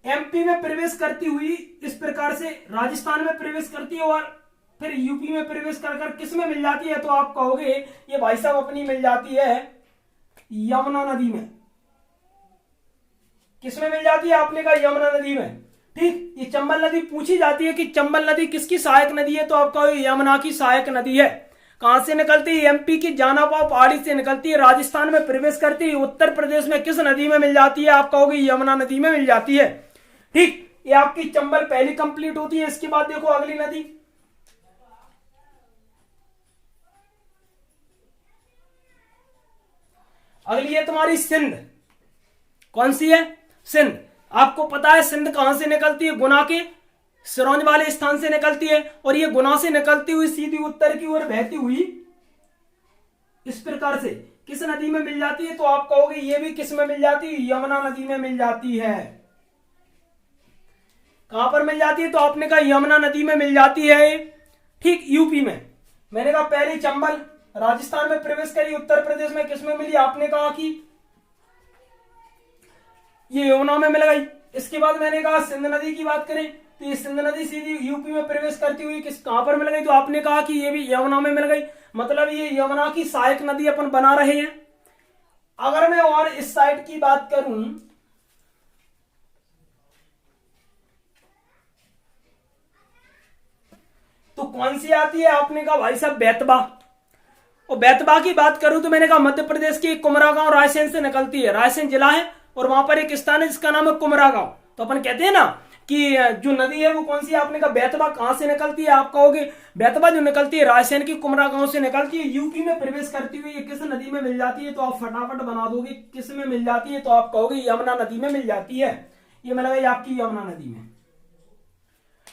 एमपी में प्रवेश करती हुई इस प्रकार से राजस्थान में प्रवेश करती है और फिर यूपी में प्रवेश कर कर किस में मिल जाती है, तो आप कहोगे ये भाई साहब अपनी मिल जाती है यमुना नदी में। किसमें मिल जाती है, आपने कहा यमुना नदी में। ठीक, ये चंबल नदी पूछी जाती है कि चंबल नदी किसकी सहायक नदी है, तो आप कहोगे यमुना की सहायक नदी है। कहां से निकलती है, एमपी की जानापाव पहाड़ी से निकलती है, राजस्थान में प्रवेश करती है, उत्तर प्रदेश में किस नदी में मिल जाती है, आप कहोगे यमुना नदी में मिल जाती है। ठीक, ये आपकी चंबल पहली कंप्लीट होती है। इसके बाद देखो अगली नदी, अगली है तुम्हारी सिंध। कौन सी है, सिंध। आपको पता है सिंध कहां से निकलती है, गुना के सिरौंज वाले स्थान से निकलती है और ये गुना से निकलती हुई सीधी उत्तर की ओर बहती हुई इस प्रकार से किस नदी में मिल जाती है, तो आप कहोगे ये भी किस में मिल जाती है, यमुना नदी में मिल जाती है। कहां पर मिल जाती है, तो आपने कहा यमुना नदी में मिल जाती है। ठीक, यूपी में। मैंने कहा पहले चंबल राजस्थान में प्रवेश करी, उत्तर प्रदेश में किस में मिली, आपने कहा कि ये यमुना में मिल गई। इसके बाद मैंने कहा सिंध नदी की बात करें तो ये सिंध नदी सीधी यूपी में प्रवेश करती हुई किस कहां पर मिल गई, तो आपने कहा कि ये भी यमुना में मिल गई। मतलब ये यमुना की सहायक नदी अपन बना रहे हैं। अगर मैं और इस साइड की बात करूं तो कौन सी आती है, आपने कहा भाई साहब बेतबा। और बेतबा की बात करूं तो मैंने कहा मध्य प्रदेश की कुमरागांव रायसेन से निकलती है। रायसेन जिला है और वहां पर एक स्थान है जिसका नाम है कुमरागांव। तो अपन कहते हैं ना कि जो नदी है वो कौन सी है, आपने कहा बेतबा। कहां से निकलती है, आप कहोगे बेतबा जो निकलती है रायसेन की कुमरागांव से निकलती है, यूपी में प्रवेश करती हुई किस नदी में मिल जाती है, तो आप फटाफट बना दोगे किस में मिल जाती है, तो आप कहोगे यमुना नदी में मिल जाती है। ये मिल गई आपकी यमुना नदी में।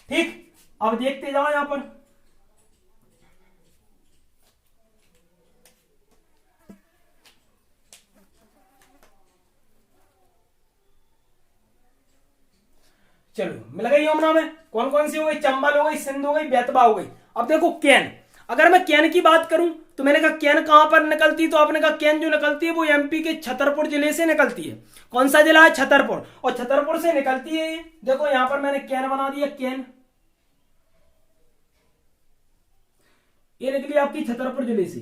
ठीक, अब देखते जाओ यहां पर चलो मिल गई यमुना में। कौन कौन सी हो गई, चंबल हो गई, सिंध हो गई, बेतबा हो गई। अब देखो कैन। अगर मैं कैन की बात करूं तो मैंने कहा कैन कहां पर निकलती, तो आपने कहा कैन जो निकलती है वो एमपी के छतरपुर जिले से निकलती है। कौन सा जिला है, छतरपुर। और छतरपुर से निकलती है ये, देखो यहां पर मैंने कैन बना दिया, कैन। ये निकली आपकी छतरपुर जिले से।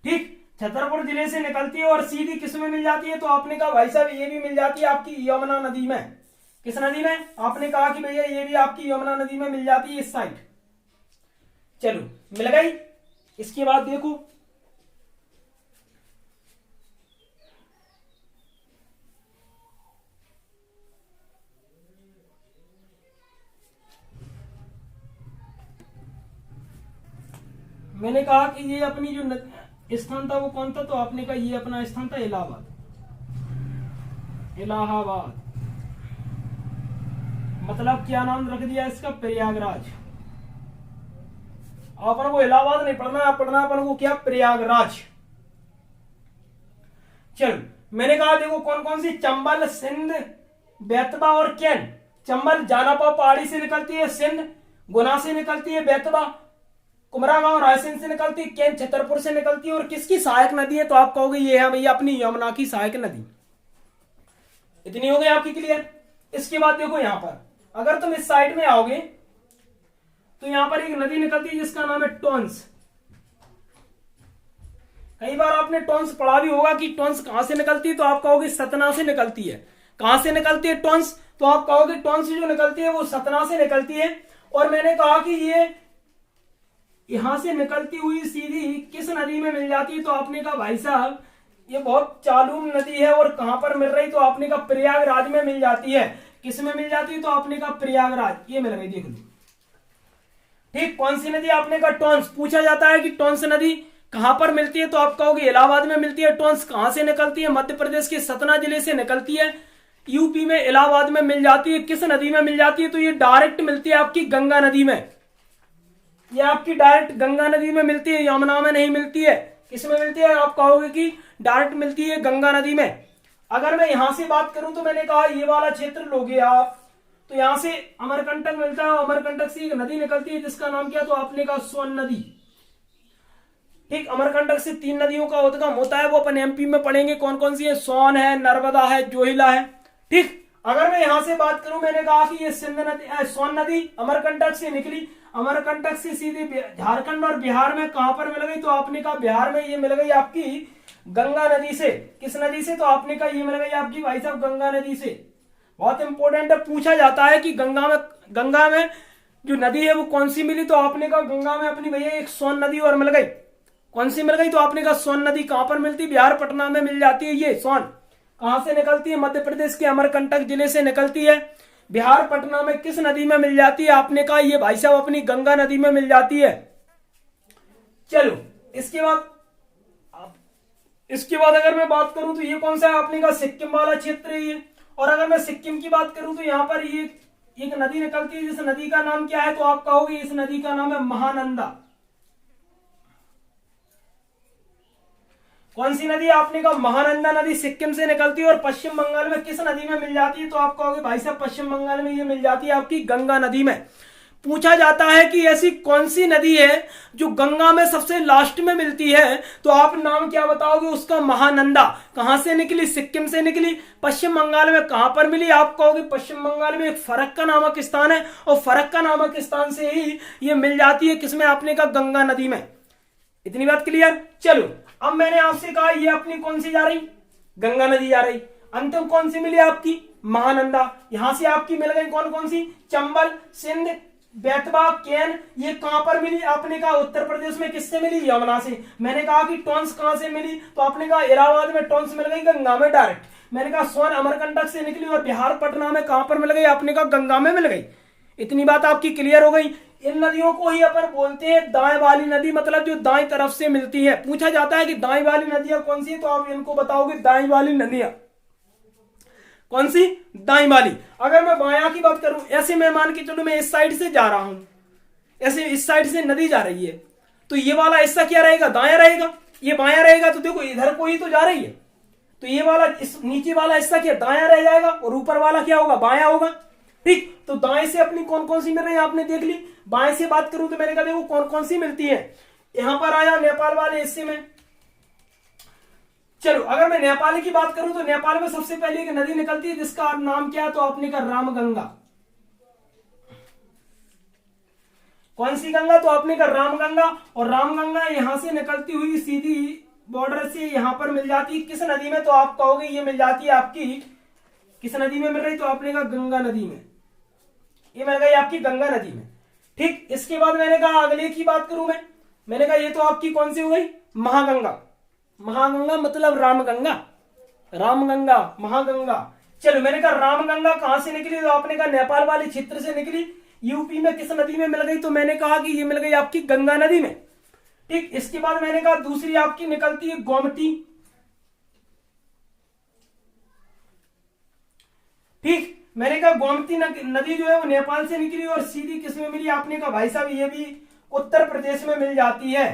ठीक, छतरपुर जिले से निकलती है और सीधी किस में मिल जाती है, तो आपने कहा भाई साहब ये भी मिल जाती है आपकी यमुना नदी में। किस नदी में, आपने कहा कि भैया ये भी आपकी यमुना नदी में मिल जाती है इस साइड। चलो मिल गई। इसके बाद देखो मैंने कहा कि ये अपनी जो स्थान था वो कौन था, तो आपने कहा ये अपना स्थान था इलाहाबाद। इलाहाबाद मतलब क्या नाम रख दिया इसका, प्रयागराज। अपन को इलाहाबाद नहीं पढ़ना, पढ़ना अपन को क्या, प्रयागराज। चलो मैंने कहा देखो कौन कौन सी, चंबल, सिंध, बेतबा और कैन। चंबल जानापाव पहाड़ी से निकलती है, सिंध गुना से निकलती है, बेतबा कुमरागांव रायसेन से निकलती है, कैन छतरपुर से निकलती है। और किसकी सहायक नदी है, तो आप कहोगे ये है भैया अपनी यमुना की सहायक नदी। इतनी हो गई आपकी क्लियर। इसके बाद देखो यहां पर अगर तुम इस साइड में आओगे तो यहां पर एक नदी निकलती है जिसका नाम है टोंस। कई बार आपने टोंस पढ़ा भी होगा कि टोंस कहां से निकलती है, तो आप कहोगे सतना से निकलती है। कहां से निकलती है टोंस, तो आप कहोगे टोंस जो निकलती है वो सतना से निकलती है। और मैंने कहा कि ये यहां से निकलती हुई सीधी किस नदी में मिल जाती है, तो आपने कहा भाई साहब ये बहुत चालूम नदी है और कहां पर मिल रही, तो आपने कहा प्रयागराज में मिल जाती है। किस में मिल जाती है, तो आपने कहा प्रयागराज। ये मिल गई, देख लो। ठीक, कौन सी नदी, आपने कहा टोंस। पूछा जाता है कि टोंस नदी कहां पर मिलती है, तो आप कहोगे इलाहाबाद में मिलती है। टोंस कहां से निकलती है, मध्य प्रदेश के सतना जिले से निकलती है, यूपी में इलाहाबाद में मिल जाती है। किस नदी में मिल जाती है, तो ये डायरेक्ट मिलती है आपकी गंगा नदी में। ये आपकी डायरेक्ट गंगा नदी में मिलती है, यमुना में नहीं मिलती है। किसमें मिलती है? आप कहोगे कि डायरेक्ट मिलती है गंगा नदी में। अगर मैं यहां से बात करूं तो मैंने कहा ये वाला क्षेत्र लोगे आप, तो यहां से अमरकंटक मिलता है, अमरकंटक से एक नदी निकलती है जिसका नाम क्या, तो आपने कहा सोन नदी। ठीक, अमरकंटक से 3 नदियों का उद्गम होता है, वो अपन एमपी में पढ़ेंगे कौन कौन सी है, सोन है, नर्मदा है, जोहिला है। ठीक, अगर मैं यहां से बात करूं, मैंने कहा कि ये सिंध नदी, सोन नदी अमरकंटक से निकली, अमरकंटक से सीधे झारखंड और बिहार में कहां पर मिल गई, तो आपने कहा बिहार में ये मिल गई आपकी गंगा नदी से। किस नदी से? तो आपने कहा ये मिल गई आपकी भाई साहब गंगा नदी से। बहुत इंपॉर्टेंट है, पूछा जाता है कि गंगा में जो नदी है वो कौन सी मिली, तो आपने कहा गंगा में अपनी भैया एक सोन नदी और मिल गई। कौन सी मिल गई? तो आपने कहा सोन नदी। कहां पर मिलती? बिहार पटना में मिल जाती है ये सोन। कहां से निकलती है? मध्य प्रदेश के अमरकंटक जिले से निकलती है। बिहार पटना में किस नदी में मिल जाती है? आपने कहा ये भाई साहब अपनी गंगा नदी में मिल जाती है। चलो, इसके बाद अगर मैं बात करूं तो ये कौन सा है? आपने कहा सिक्किम वाला क्षेत्र है ये। और अगर मैं सिक्किम की बात करूं तो यहां पर ये एक नदी निकलती है, जिस नदी का नाम क्या है, तो आप कहोगे इस नदी का नाम है महानंदा। कौन सी नदी? आपने कहा महानंदा नदी सिक्किम से निकलती है। और पश्चिम बंगाल में किस नदी में मिल जाती है? तो आप कहोगे भाई साहब पश्चिम बंगाल में ये मिल जाती है आपकी गंगा नदी में। पूछा जाता है कि ऐसी कौन सी नदी है जो गंगा में सबसे लास्ट में मिलती है, तो आप नाम क्या बताओगे उसका? महानंदा। कहां से निकली? सिक्किम से निकली। पश्चिम बंगाल में कहां पर मिली? आप कहोगे पश्चिम बंगाल में एक फरक्का नामक स्थान है, और फरक्का नामक स्थान से ही ये मिल जाती है। किसमें? आपने कहा गंगा नदी में। इतनी बात क्लियर? चलो, अब मैंने आपसे कहा ये अपनी कौन सी जा रही? गंगा नदी जा रही। अंतिम कौन सी मिली आपकी? महानंदा। यहां से आपकी मिल गई कौन कौन सी? चंबल, सिंध, बेतवा, केन। ये कहां पर मिली? आपने कहा उत्तर प्रदेश में। किससे मिली? यमुना से। मैंने कहा कि टोंस कहां से मिली? तो आपने कहा इलाहाबाद में टोंस मिल गई गंगा में डायरेक्ट। मैंने कहा सोन अमरकंटक से निकली, और बिहार पटना में कहां पर मिल गई? आपने कहा गंगा में मिल गई। इतनी बात आपकी क्लियर हो गई। इन नदियों को ही अपन बोलते हैं दाएं वाली नदी, मतलब जो दाएं तरफ से मिलती है। पूछा जाता है कि दाएं वाली नदियां कौन सी है, तो आप इनको बताओगे दाएं वाली नदियां। कौन सी? दाएं वाली। अगर मैं बायां की बात करूं, ऐसे मैं मान के चलो मैं इस साइड से जा रहा हूं, ऐसे इस साइड से नदी जा रही है, तो ये वाला हिस्सा क्या रहेगा? दायां रहेगा। ये बायां रहेगा, तो देखो इधर को ही तो जा रही है, तो ये वाला इस नीचे वाला हिस्सा क्या दायां रह जाएगा, और ऊपर वाला क्या होगा? बायां होगा। ठीक, तो दाएं से अपनी कौन कौन सी मिल रही है आपने देख ली। बाएं से बात करूं तो मैंने कहा देखो कौन कौन सी मिलती है। यहां पर आया नेपाल वाले हिस्से में। चलो, अगर मैं नेपाल की बात करूं तो नेपाल में सबसे पहले एक नदी निकलती है जिसका नाम क्या है, तो आपने कहा रामगंगा। कौन सी गंगा? तो आपने कहा रामगंगा। और रामगंगा यहां से निकलती हुई सीधी बॉर्डर से यहां पर मिल जाती है किस नदी में? तो आप कहोगे ये मिल जाती है आपकी किस नदी में मिल रही? तो आपने कहा गंगा नदी में। ये मिल गई आपकी गंगा नदी में। ठीक, इसके बाद मैंने कहा अगले की बात करूं मैंने कहा ये तो आपकी कौन सी हो गई? महागंगा। महागंगा मतलब रामगंगा। रामगंगा, महागंगा। चलो, मैंने कहा रामगंगा कहां से निकली? तो आपने कहा नेपाल वाले क्षेत्र से निकली। यूपी में किस नदी में मिल गई? तो मैंने कहा कि ये मिल गई आपकी गंगा नदी में। ठीक, इसके बाद मैंने कहा दूसरी आपकी निकलती है गोमती। ठीक, मैंने कहा गोमती नदी जो है वो नेपाल से निकली और सीधी किस में मिली? आपने कहा भाई साहब ये भी उत्तर प्रदेश में मिल जाती है।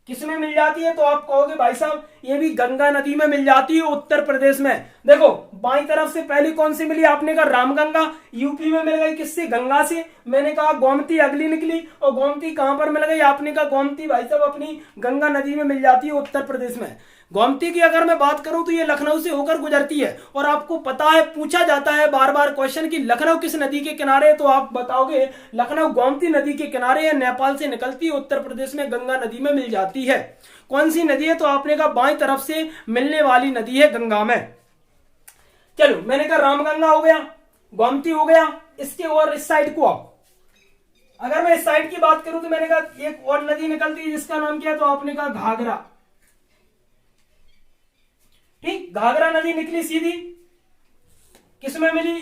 किस में मिल जाती है? तो आप कहोगे भाई साहब ये भी गंगा नदी में मिल जाती है उत्तर प्रदेश में। देखो, बाईं तरफ से पहली कौन सी मिली? आपने कहा रामगंगा। यूपी में मिल गई किससे? गंगा से। मैंने कहा गोमती अगली निकली, और गोमती कहां पर मिल गई? आपने कहा गोमती भाई साहब अपनी गंगा नदी में मिल जाती है उत्तर प्रदेश में। गोमती की अगर मैं बात करूं तो ये लखनऊ से होकर गुजरती है। और आपको पता है, पूछा जाता है बार बार क्वेश्चन कि लखनऊ किस नदी के किनारे है, तो आप बताओगे लखनऊ गोमती नदी के किनारे है, नेपाल से निकलती है, उत्तर प्रदेश में गंगा नदी में मिल जाती है। कौन सी नदी है? तो आपने कहा बाईं तरफ से मिलने वाली नदी है गंगा में। चलो, मैंने कहा रामगंगा हो गया, गोमती हो गया। इसके और इस साइड को आओ। अगर मैं इस साइड की बात करूं तो मैंने कहा एक और नदी निकलती है जिसका नाम क्या है? तो आपने कहा घाघरा। ठीक, घाघरा नदी निकली सीधी। किसमें मिली?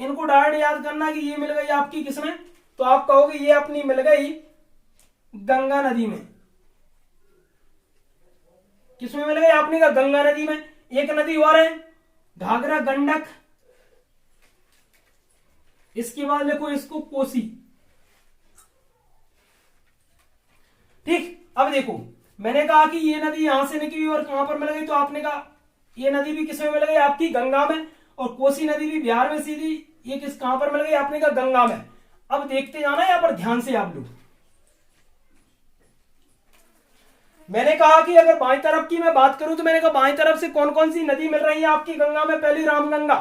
इनको डायरेक्ट याद करना कि ये मिल गई आपकी किसमें? तो आप कहोगे ये अपनी मिल गई गंगा नदी में। किसमें मिल गई? आपने कहा गंगा नदी में। एक नदी और है घाघरा गंडक। इसके बाद लिखो इसको कोसी। देखो मैंने कहा कि ये नदी यहां से निकली और कहां पर मिल गई, तो आपने कहा ये नदी भी किस में मिल गई, आपकी गंगा में, और कोसी नदी भी बिहार में सीधी, ये किस कहां पर मिल गई, आपने कहा गंगा में। अब देखते जाना यहां पर ध्यान से आप लोग। मैंने कहा कि अगर बाएं तरफ की मैं बात करूं तो मैंने कहा बाएं तरफ से कौन कौन सी नदी मिल रही है आपकी गंगा में। पहली रामगंगा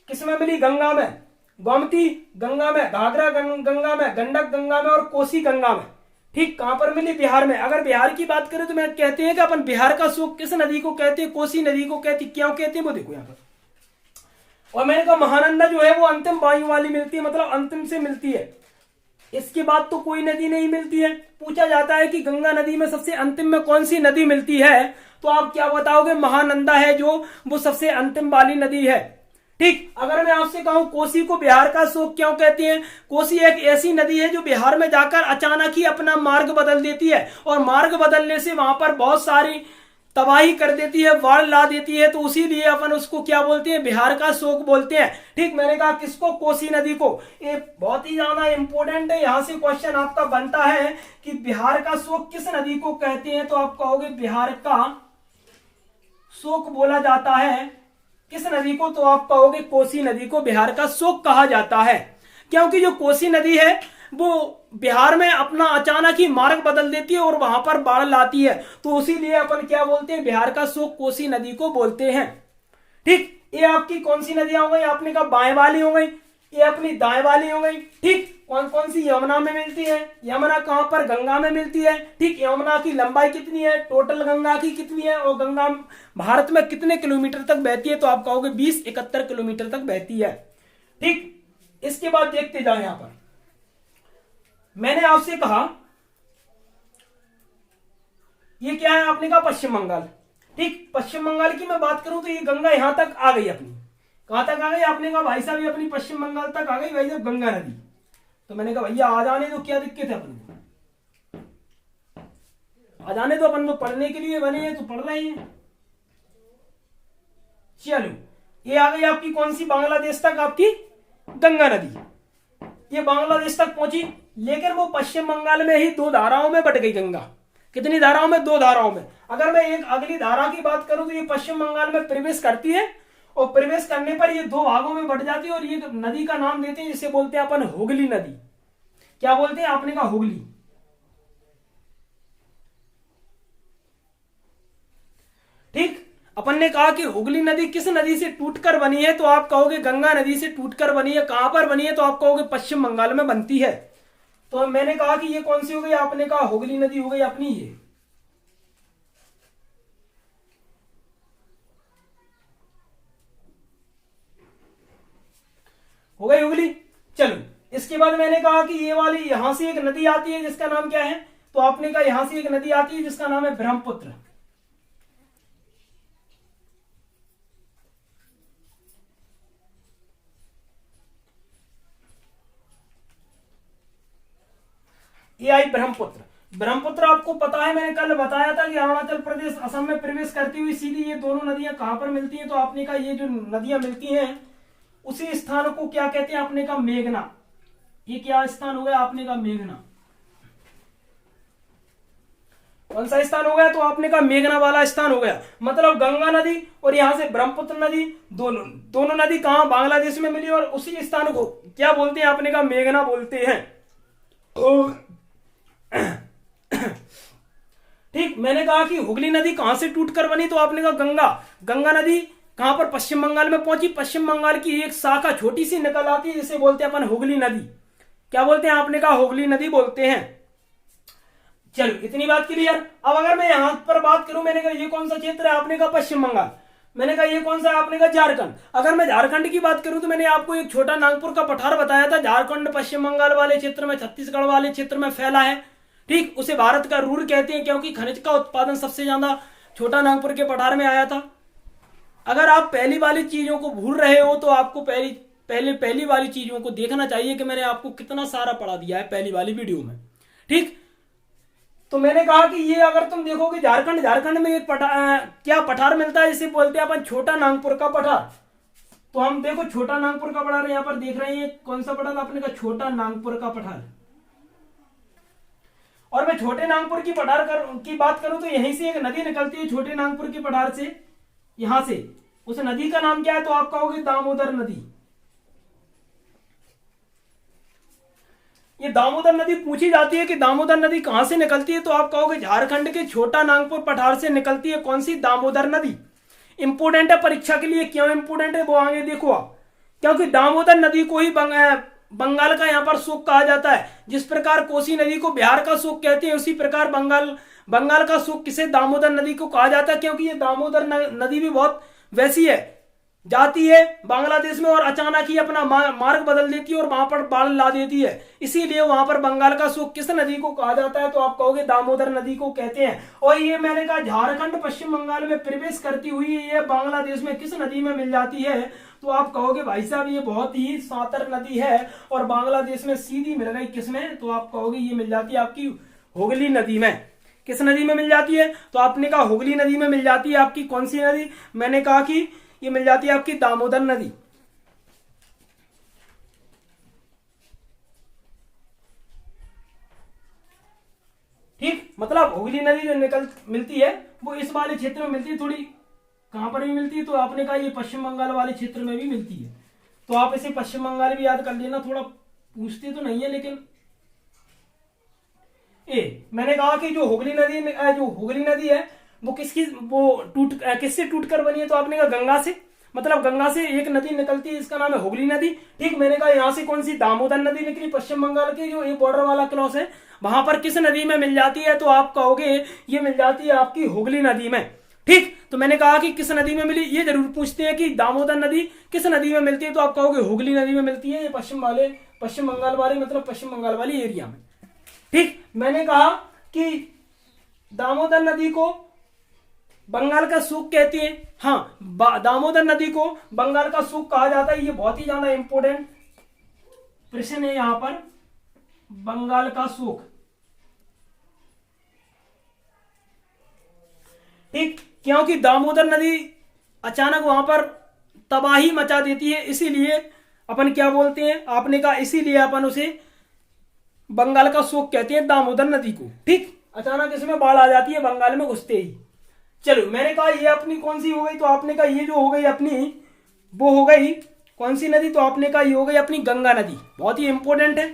किसमें मिली, गंगा में, गोमती गंगा में, घाघरा गंगा में, गंडक गंगा में और कोसी गंगा में। ठीक, कहां पर मिली, बिहार में। अगर बिहार की बात करें तो मैं कहते हैं कि अपन बिहार का सूख किस नदी को कहते हैं, कोसी नदी को कहते, क्यों कहते हैं वो देखो यहाँ पर। और मैंने कहा महानंदा जो है वो अंतिम वायु वाली मिलती है, मतलब अंतिम से मिलती है, इसके बाद तो कोई नदी नहीं मिलती है। पूछा जाता है कि गंगा नदी में सबसे अंतिम में कौन सी नदी मिलती है, तो आप क्या बताओगे, महानंदा है जो वो सबसे अंतिम वाली नदी है। ठीक, अगर मैं आपसे कहूं कोसी को बिहार का शोक क्यों कहते हैं, कोसी एक ऐसी नदी है जो बिहार में जाकर अचानक ही अपना मार्ग बदल देती है, और मार्ग बदलने से वहां पर बहुत सारी तबाही कर देती है, बाढ़ ला देती है, तो उसी लिए अपन उसको क्या बोलते हैं, बिहार का शोक बोलते हैं। ठीक, मैंने कहा किसको, कोसी नदी को। ये बहुत ही ज्यादा इंपॉर्टेंट है, यहां से क्वेश्चन आपका बनता है कि बिहार का शोक किस नदी को कहते हैं, तो आप कहोगे बिहार का शोक बोला जाता है किस नदी को, तो आप कहोगे कोसी नदी को बिहार का शोक कहा जाता है। क्योंकि जो कोसी नदी है वो बिहार में अपना अचानक ही मार्ग बदल देती है और वहां पर बाढ़ लाती है, तो उसी लिए अपन क्या बोलते हैं, बिहार का शोक कोसी नदी को बोलते हैं। ठीक, ये आपकी कौन सी नदियां हो गई, आपने कहा बाएं वाली हो गई, ये अपनी दाएं वाली हो गई। ठीक, कौन कौन सी, यमुना में मिलती है, यमुना कहां पर, गंगा में मिलती है। ठीक, यमुना की लंबाई कितनी है, टोटल गंगा की कितनी है, और गंगा भारत में कितने किलोमीटर तक बहती है, तो आप कहोगे 20-71 किलोमीटर तक बहती है। ठीक, इसके बाद देखते जाओ यहां पर मैंने आपसे कहा ये क्या है, आपने कहा पश्चिम बंगाल। ठीक, पश्चिम बंगाल की मैं बात करूं तो ये गंगा यहां तक आ गई अपनी, कहां तक आ गई, आपने कहा भाई साहब ये अपनी पश्चिम बंगाल तक आ गई भाई साहब गंगा नदी। तो मैंने कहा भैया आ जाने तो क्या दिक्कत है, अपन को आ जाने तो, अपन तो पढ़ने के लिए बने हैं तो पढ़ रहे हैं। चलो, ये आ गई आपकी कौन सी, बांग्लादेश तक आपकी गंगा नदी, ये बांग्लादेश तक पहुंची, लेकिन वो पश्चिम बंगाल में ही 2 धाराओं में बट गई गंगा। कितनी धाराओं में, 2 धाराओं में। अगर मैं एक अगली धारा की बात करूं तो ये पश्चिम बंगाल में प्रवेश करती है, और प्रवेश करने पर ये 2 भागों में बट जाती है, और ये नदी का नाम देते हैं जिसे बोलते हैं अपन हुगली नदी। क्या बोलते हैं, आपने कहा हुगली। ठीक, अपन ने कहा कि हुगली नदी किस नदी से टूटकर बनी है, तो आप कहोगे गंगा नदी से टूटकर बनी है। कहां पर बनी है, तो आप कहोगे पश्चिम बंगाल में बनती है। तो मैंने कहा कि ये कौन सी हो गई, आपने कहा हुगली नदी हो गई अपनी, ये हो गई हुगली। चलो, इसके बाद मैंने कहा कि ये वाली यहां से एक नदी आती है जिसका नाम क्या है, तो आपने कहा यहां से एक नदी आती है जिसका नाम है ब्रह्मपुत्र। ये आई ब्रह्मपुत्र। ब्रह्मपुत्र आपको पता है, मैंने कल बताया था कि अरुणाचल प्रदेश असम में प्रवेश करती हुई सीधी ये दोनों नदियां कहां पर मिलती हैं, तो आपने कहा ये जो नदियां मिलती हैं उसी स्थान को क्या कहते हैं, आपने कहा मेघना। ये क्या स्थान हो गया, आपने कहा मेघना। कौन सा स्थान हो गया, तो आपने कहा मेघना वाला स्थान हो गया। मतलब गंगा नदी और यहां से ब्रह्मपुत्र नदी, दोनों नदी कहां, बांग्लादेश में मिली, और उसी स्थान को क्या बोलते हैं, आपने कहा मेघना बोलते हैं। ठीक, मैंने कहा कि हुगली नदी कहां से टूटकर बनी, तो आपने कहा गंगा। गंगा नदी कहां पर, पश्चिम बंगाल में पहुंची। पश्चिम बंगाल की एक शाखा छोटी सी निकल आती है जिसे बोलते हैं अपन हुगली नदी। क्या बोलते हैं, आपने कहा हुगली नदी बोलते हैं। चलो, इतनी बात क्लियर। अब अगर मैं यहां पर बात करूं, मैंने कहा ये कौन सा क्षेत्र है, आपने कहा पश्चिम बंगाल। मैंने कहा ये कौन सा है, आपने कहा झारखंड। अगर मैं झारखंड की बात करूं तो मैंने आपको एक छोटा नागपुर का पठार बताया था, झारखंड पश्चिम बंगाल वाले क्षेत्र में, छत्तीसगढ़ वाले क्षेत्र में फैला है। ठीक, उसे भारत का रूर कहते हैं क्योंकि खनिज का उत्पादन सबसे ज्यादा छोटा नागपुर के पठार में आया था। अगर आप पहली वाली चीजों को भूल रहे हो तो आपको पहली वाली चीजों को देखना चाहिए कि मैंने आपको कितना सारा पढ़ा दिया है पहली वाली वीडियो में। ठीक, तो मैंने कहा कि ये अगर तुम देखोगे झारखंड में एक क्या पठार मिलता है जिसे बोलते हैं अपन छोटा नागपुर का पठार। तो हम देखो छोटा नागपुर का पठार यहाँ पर देख रहे हैं, कौन सा पठार, आपने कहा छोटा नागपुर का पठार। और मैं छोटे नागपुर की की बात करूं तो यहीं से एक नदी निकलती है छोटे नागपुर की पठार से, यहां से। उस नदी का नाम क्या है? तो आप कहोगे दामोदर नदी। ये दामोदर नदी पूछी जाती है कि दामोदर नदी कहां से निकलती है, तो आप कहोगे झारखंड के छोटा नागपुर पठार से निकलती है। कौन सी? दामोदर नदी। इंपोर्टेंट है परीक्षा के लिए। क्यों इंपोर्टेंट है वो आगे देखो आप। क्योंकि दामोदर नदी को ही बंगाल का यहाँ पर शोक कहा जाता है। जिस प्रकार कोसी नदी को बिहार का शोक कहते हैं, उसी प्रकार बंगाल का शोक किसे? दामोदर नदी को कहा जाता है। क्योंकि ये दामोदर नदी भी बहुत वैसी है, जाती है बांग्लादेश में और अचानक ही अपना मार्ग बदल देती है और वहां पर बाढ़ ला देती है। इसीलिए वहां पर बंगाल का शोक किस नदी को कहा जाता है? तो आप कहोगे दामोदर नदी को कहते हैं। और ये मैंने कहा झारखंड पश्चिम बंगाल में प्रवेश करती हुई ये बांग्लादेश में किस नदी में मिल जाती है? तो आप कहोगे भाई साहब ये बहुत ही सातर नदी है और बांग्लादेश में सीधी मिल गई। किसमें? तो आप कहोगे ये मिल जाती है आपकी हुगली नदी में। किस नदी में मिल जाती है? तो आपने कहा हुगली नदी में मिल जाती है। आपकी कौन सी नदी? मैंने कहा कि ये मिल जाती है आपकी दामोदर नदी। ठीक, मतलब हुगली नदी जो मिलती है वो इस वाले क्षेत्र में मिलती है। थोड़ी कहां पर भी मिलती है? तो आपने कहा ये पश्चिम बंगाल वाले क्षेत्र में भी मिलती है। तो आप इसे पश्चिम बंगाल भी याद कर लेना। थोड़ा पूछते तो नहीं है लेकिन मैंने कहा कि जो हुगली नदी है वो किससे टूट कर बनी है? तो आपने कहा गंगा से। मतलब गंगा से एक नदी निकलती है, इसका नाम है हुगली नदी। ठीक, मैंने कहा यहां से कौन सी? दामोदर नदी निकली पश्चिम बंगाल के जो एक बॉर्डर वाला क्रॉस है, वहां पर किस नदी में मिल जाती है? तो आप कहोगे ये मिल जाती है आपकी हुगली नदी में। ठीक, तो मैंने कहा कि किस नदी में मिली, ये जरूर पूछते हैं कि दामोदर नदी किस नदी में मिलती है? तो आप कहोगे हुगली नदी में मिलती है। ये पश्चिम बंगाल वाले मतलब पश्चिम बंगाल वाली एरिया में। ठीक, मैंने कहा कि दामोदर नदी को बंगाल का सूख कहते हैं। हाँ, दामोदर नदी को बंगाल का सूख कहा जाता है। ये बहुत ही ज्यादा इंपोर्टेंट प्रश्न है यहां पर, बंगाल का सूख। ठीक, क्योंकि दामोदर नदी अचानक वहां पर तबाही मचा देती है, इसीलिए अपन क्या बोलते हैं? आपने कहा इसीलिए अपन उसे बंगाल का शोक कहते हैं दामोदर नदी को। ठीक, अचानक इसमें बाढ़ आ जाती है बंगाल में घुसते ही। चलो, मैंने कहा ये अपनी कौन सी हो गई? तो आपने कहा ये जो हो गई अपनी वो हो गई कौन सी नदी? तो आपने कहा ये हो गई अपनी गंगा नदी। बहुत ही इंपॉर्टेंट है,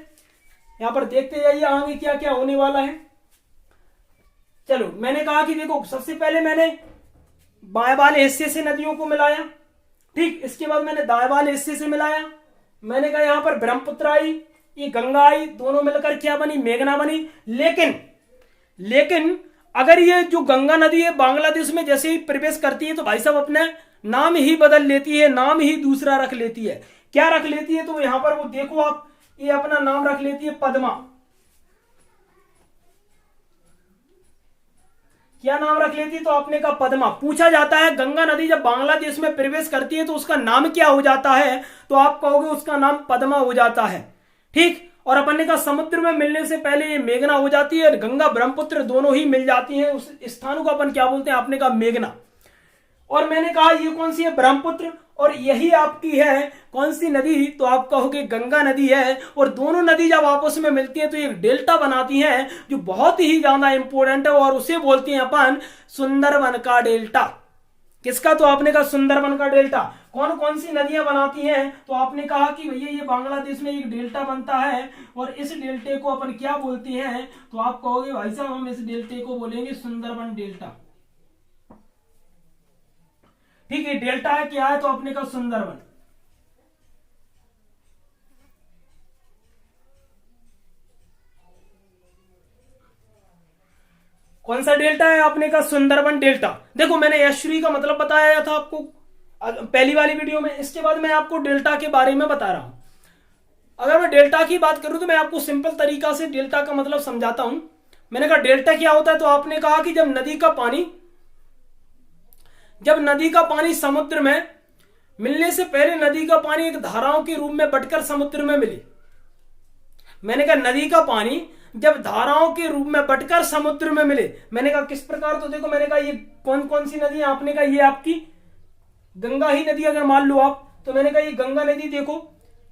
यहां पर देखते जाइए आगे क्या क्या होने वाला है। चलो, मैंने कहा कि देखो सबसे पहले मैंने बाएं वाले हिस्से से नदियों को मिलाया। ठीक, इसके बाद मैंने दाएं वाले हिस्से से मिलाया। मैंने कहा यहां पर ब्रह्मपुत्र आई, ये गंगा आई, दोनों मिलकर क्या बनी? मेघना बनी। लेकिन अगर ये जो गंगा नदी है बांग्लादेश में जैसे ही प्रवेश करती है तो भाई साहब अपने नाम ही बदल लेती है, नाम ही दूसरा रख लेती है। क्या रख लेती है? तो यहां पर वो देखो आप, ये अपना नाम रख लेती है पद्मा। क्या नाम रख लेती है? तो आपने कहा पद्मा। पूछा जाता है गंगा नदी जब बांग्लादेश में प्रवेश करती है तो उसका नाम क्या हो जाता है? तो आप कहोगे उसका नाम पद्मा हो जाता है। ठीक, और अपन ने कहा समुद्र में मिलने से पहले ये मेघना हो जाती है। गंगा ब्रह्मपुत्र दोनों ही मिल जाती हैं, उस स्थान को अपन क्या बोलते हैं? आपने कहा मेघना। और मैंने कहा ये कौन सी है? ब्रह्मपुत्र। और यही आपकी है कौन सी नदी? तो आप कहोगे गंगा नदी है। और दोनों नदी जब आपस में मिलती है तो एक डेल्टा बनाती है जो बहुत ही ज्यादा इंपोर्टेंट है और उसे बोलते हैं अपन सुंदरबन का डेल्टा। किसका? तो आपने कहा सुंदरबन का डेल्टा। कौन कौन सी नदियां बनाती हैं? तो आपने कहा कि भैया ये बांग्लादेश में एक डेल्टा बनता है और इस डेल्टे को अपन क्या बोलते हैं? तो आप कहोगे भाई साहब हम इस डेल्टे को बोलेंगे सुंदरबन डेल्टा। ठीक है, डेल्टा है क्या है? तो आपने कहा सुंदरबन। कौन सा डेल्टा है? आपने कहा सुंदरबन डेल्टा। देखो मैंने एस्चुरी का मतलब बताया था आपको पहली वाली वीडियो में, इसके बाद मैं आपको डेल्टा के बारे में बता रहा हूं। अगर मैं डेल्टा की बात करूं तो मैं आपको सिंपल तरीका से डेल्टा का मतलब समझाता हूं। मैंने कहा डेल्टा क्या होता है? तो आपने कहा कि जब नदी का पानी समुद्र में मिलने से पहले नदी का पानी एक धाराओं के रूप में बटकर समुद्र में मिले। मैंने कहा नदी का पानी जब धाराओं के रूप में बटकर समुद्र में मिले। मैंने कहा किस प्रकार? तो देखो मैंने कहा ये कौन कौन सी नदी है? आपने कहा ये आपकी गंगा ही नदी अगर मान लो आप, तो मैंने कहा ये गंगा नदी देखो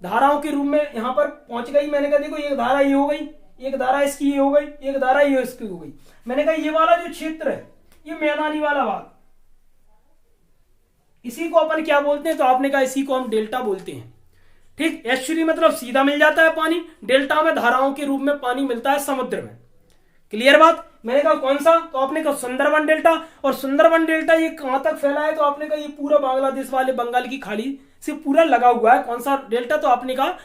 धाराओं के रूप में यहां पर पहुंच गई। मैंने कहा देखो ये धारा ये हो गई, एक धारा इसकी ये हो गई, एक धारा ये इसकी हो गई। मैंने कहा ये वाला जो क्षेत्र है, ये मैदानी वाला भाग, इसी को अपन क्या बोलते हैं, तो आपने कहा इसी को हम डेल्टा बोलते हैं। ठीक, एस्चुरी मतलब सीधा मिल जाता है पानी, डेल्टा में धाराओं के रूप में पानी मिलता है समुद्र में। क्लियर बात। मैंने कहा कौन सा, तो आपने कहा सुंदरबन डेल्टा। और सुंदरबन डेल्टा ये कहां तक फैला है, तो आपने कहा ये पूरा बांग्लादेश वाले बंगाल की खाड़ी से पूरा लगा हुआ है। कौन सा डेल्टा, तो आपने कहा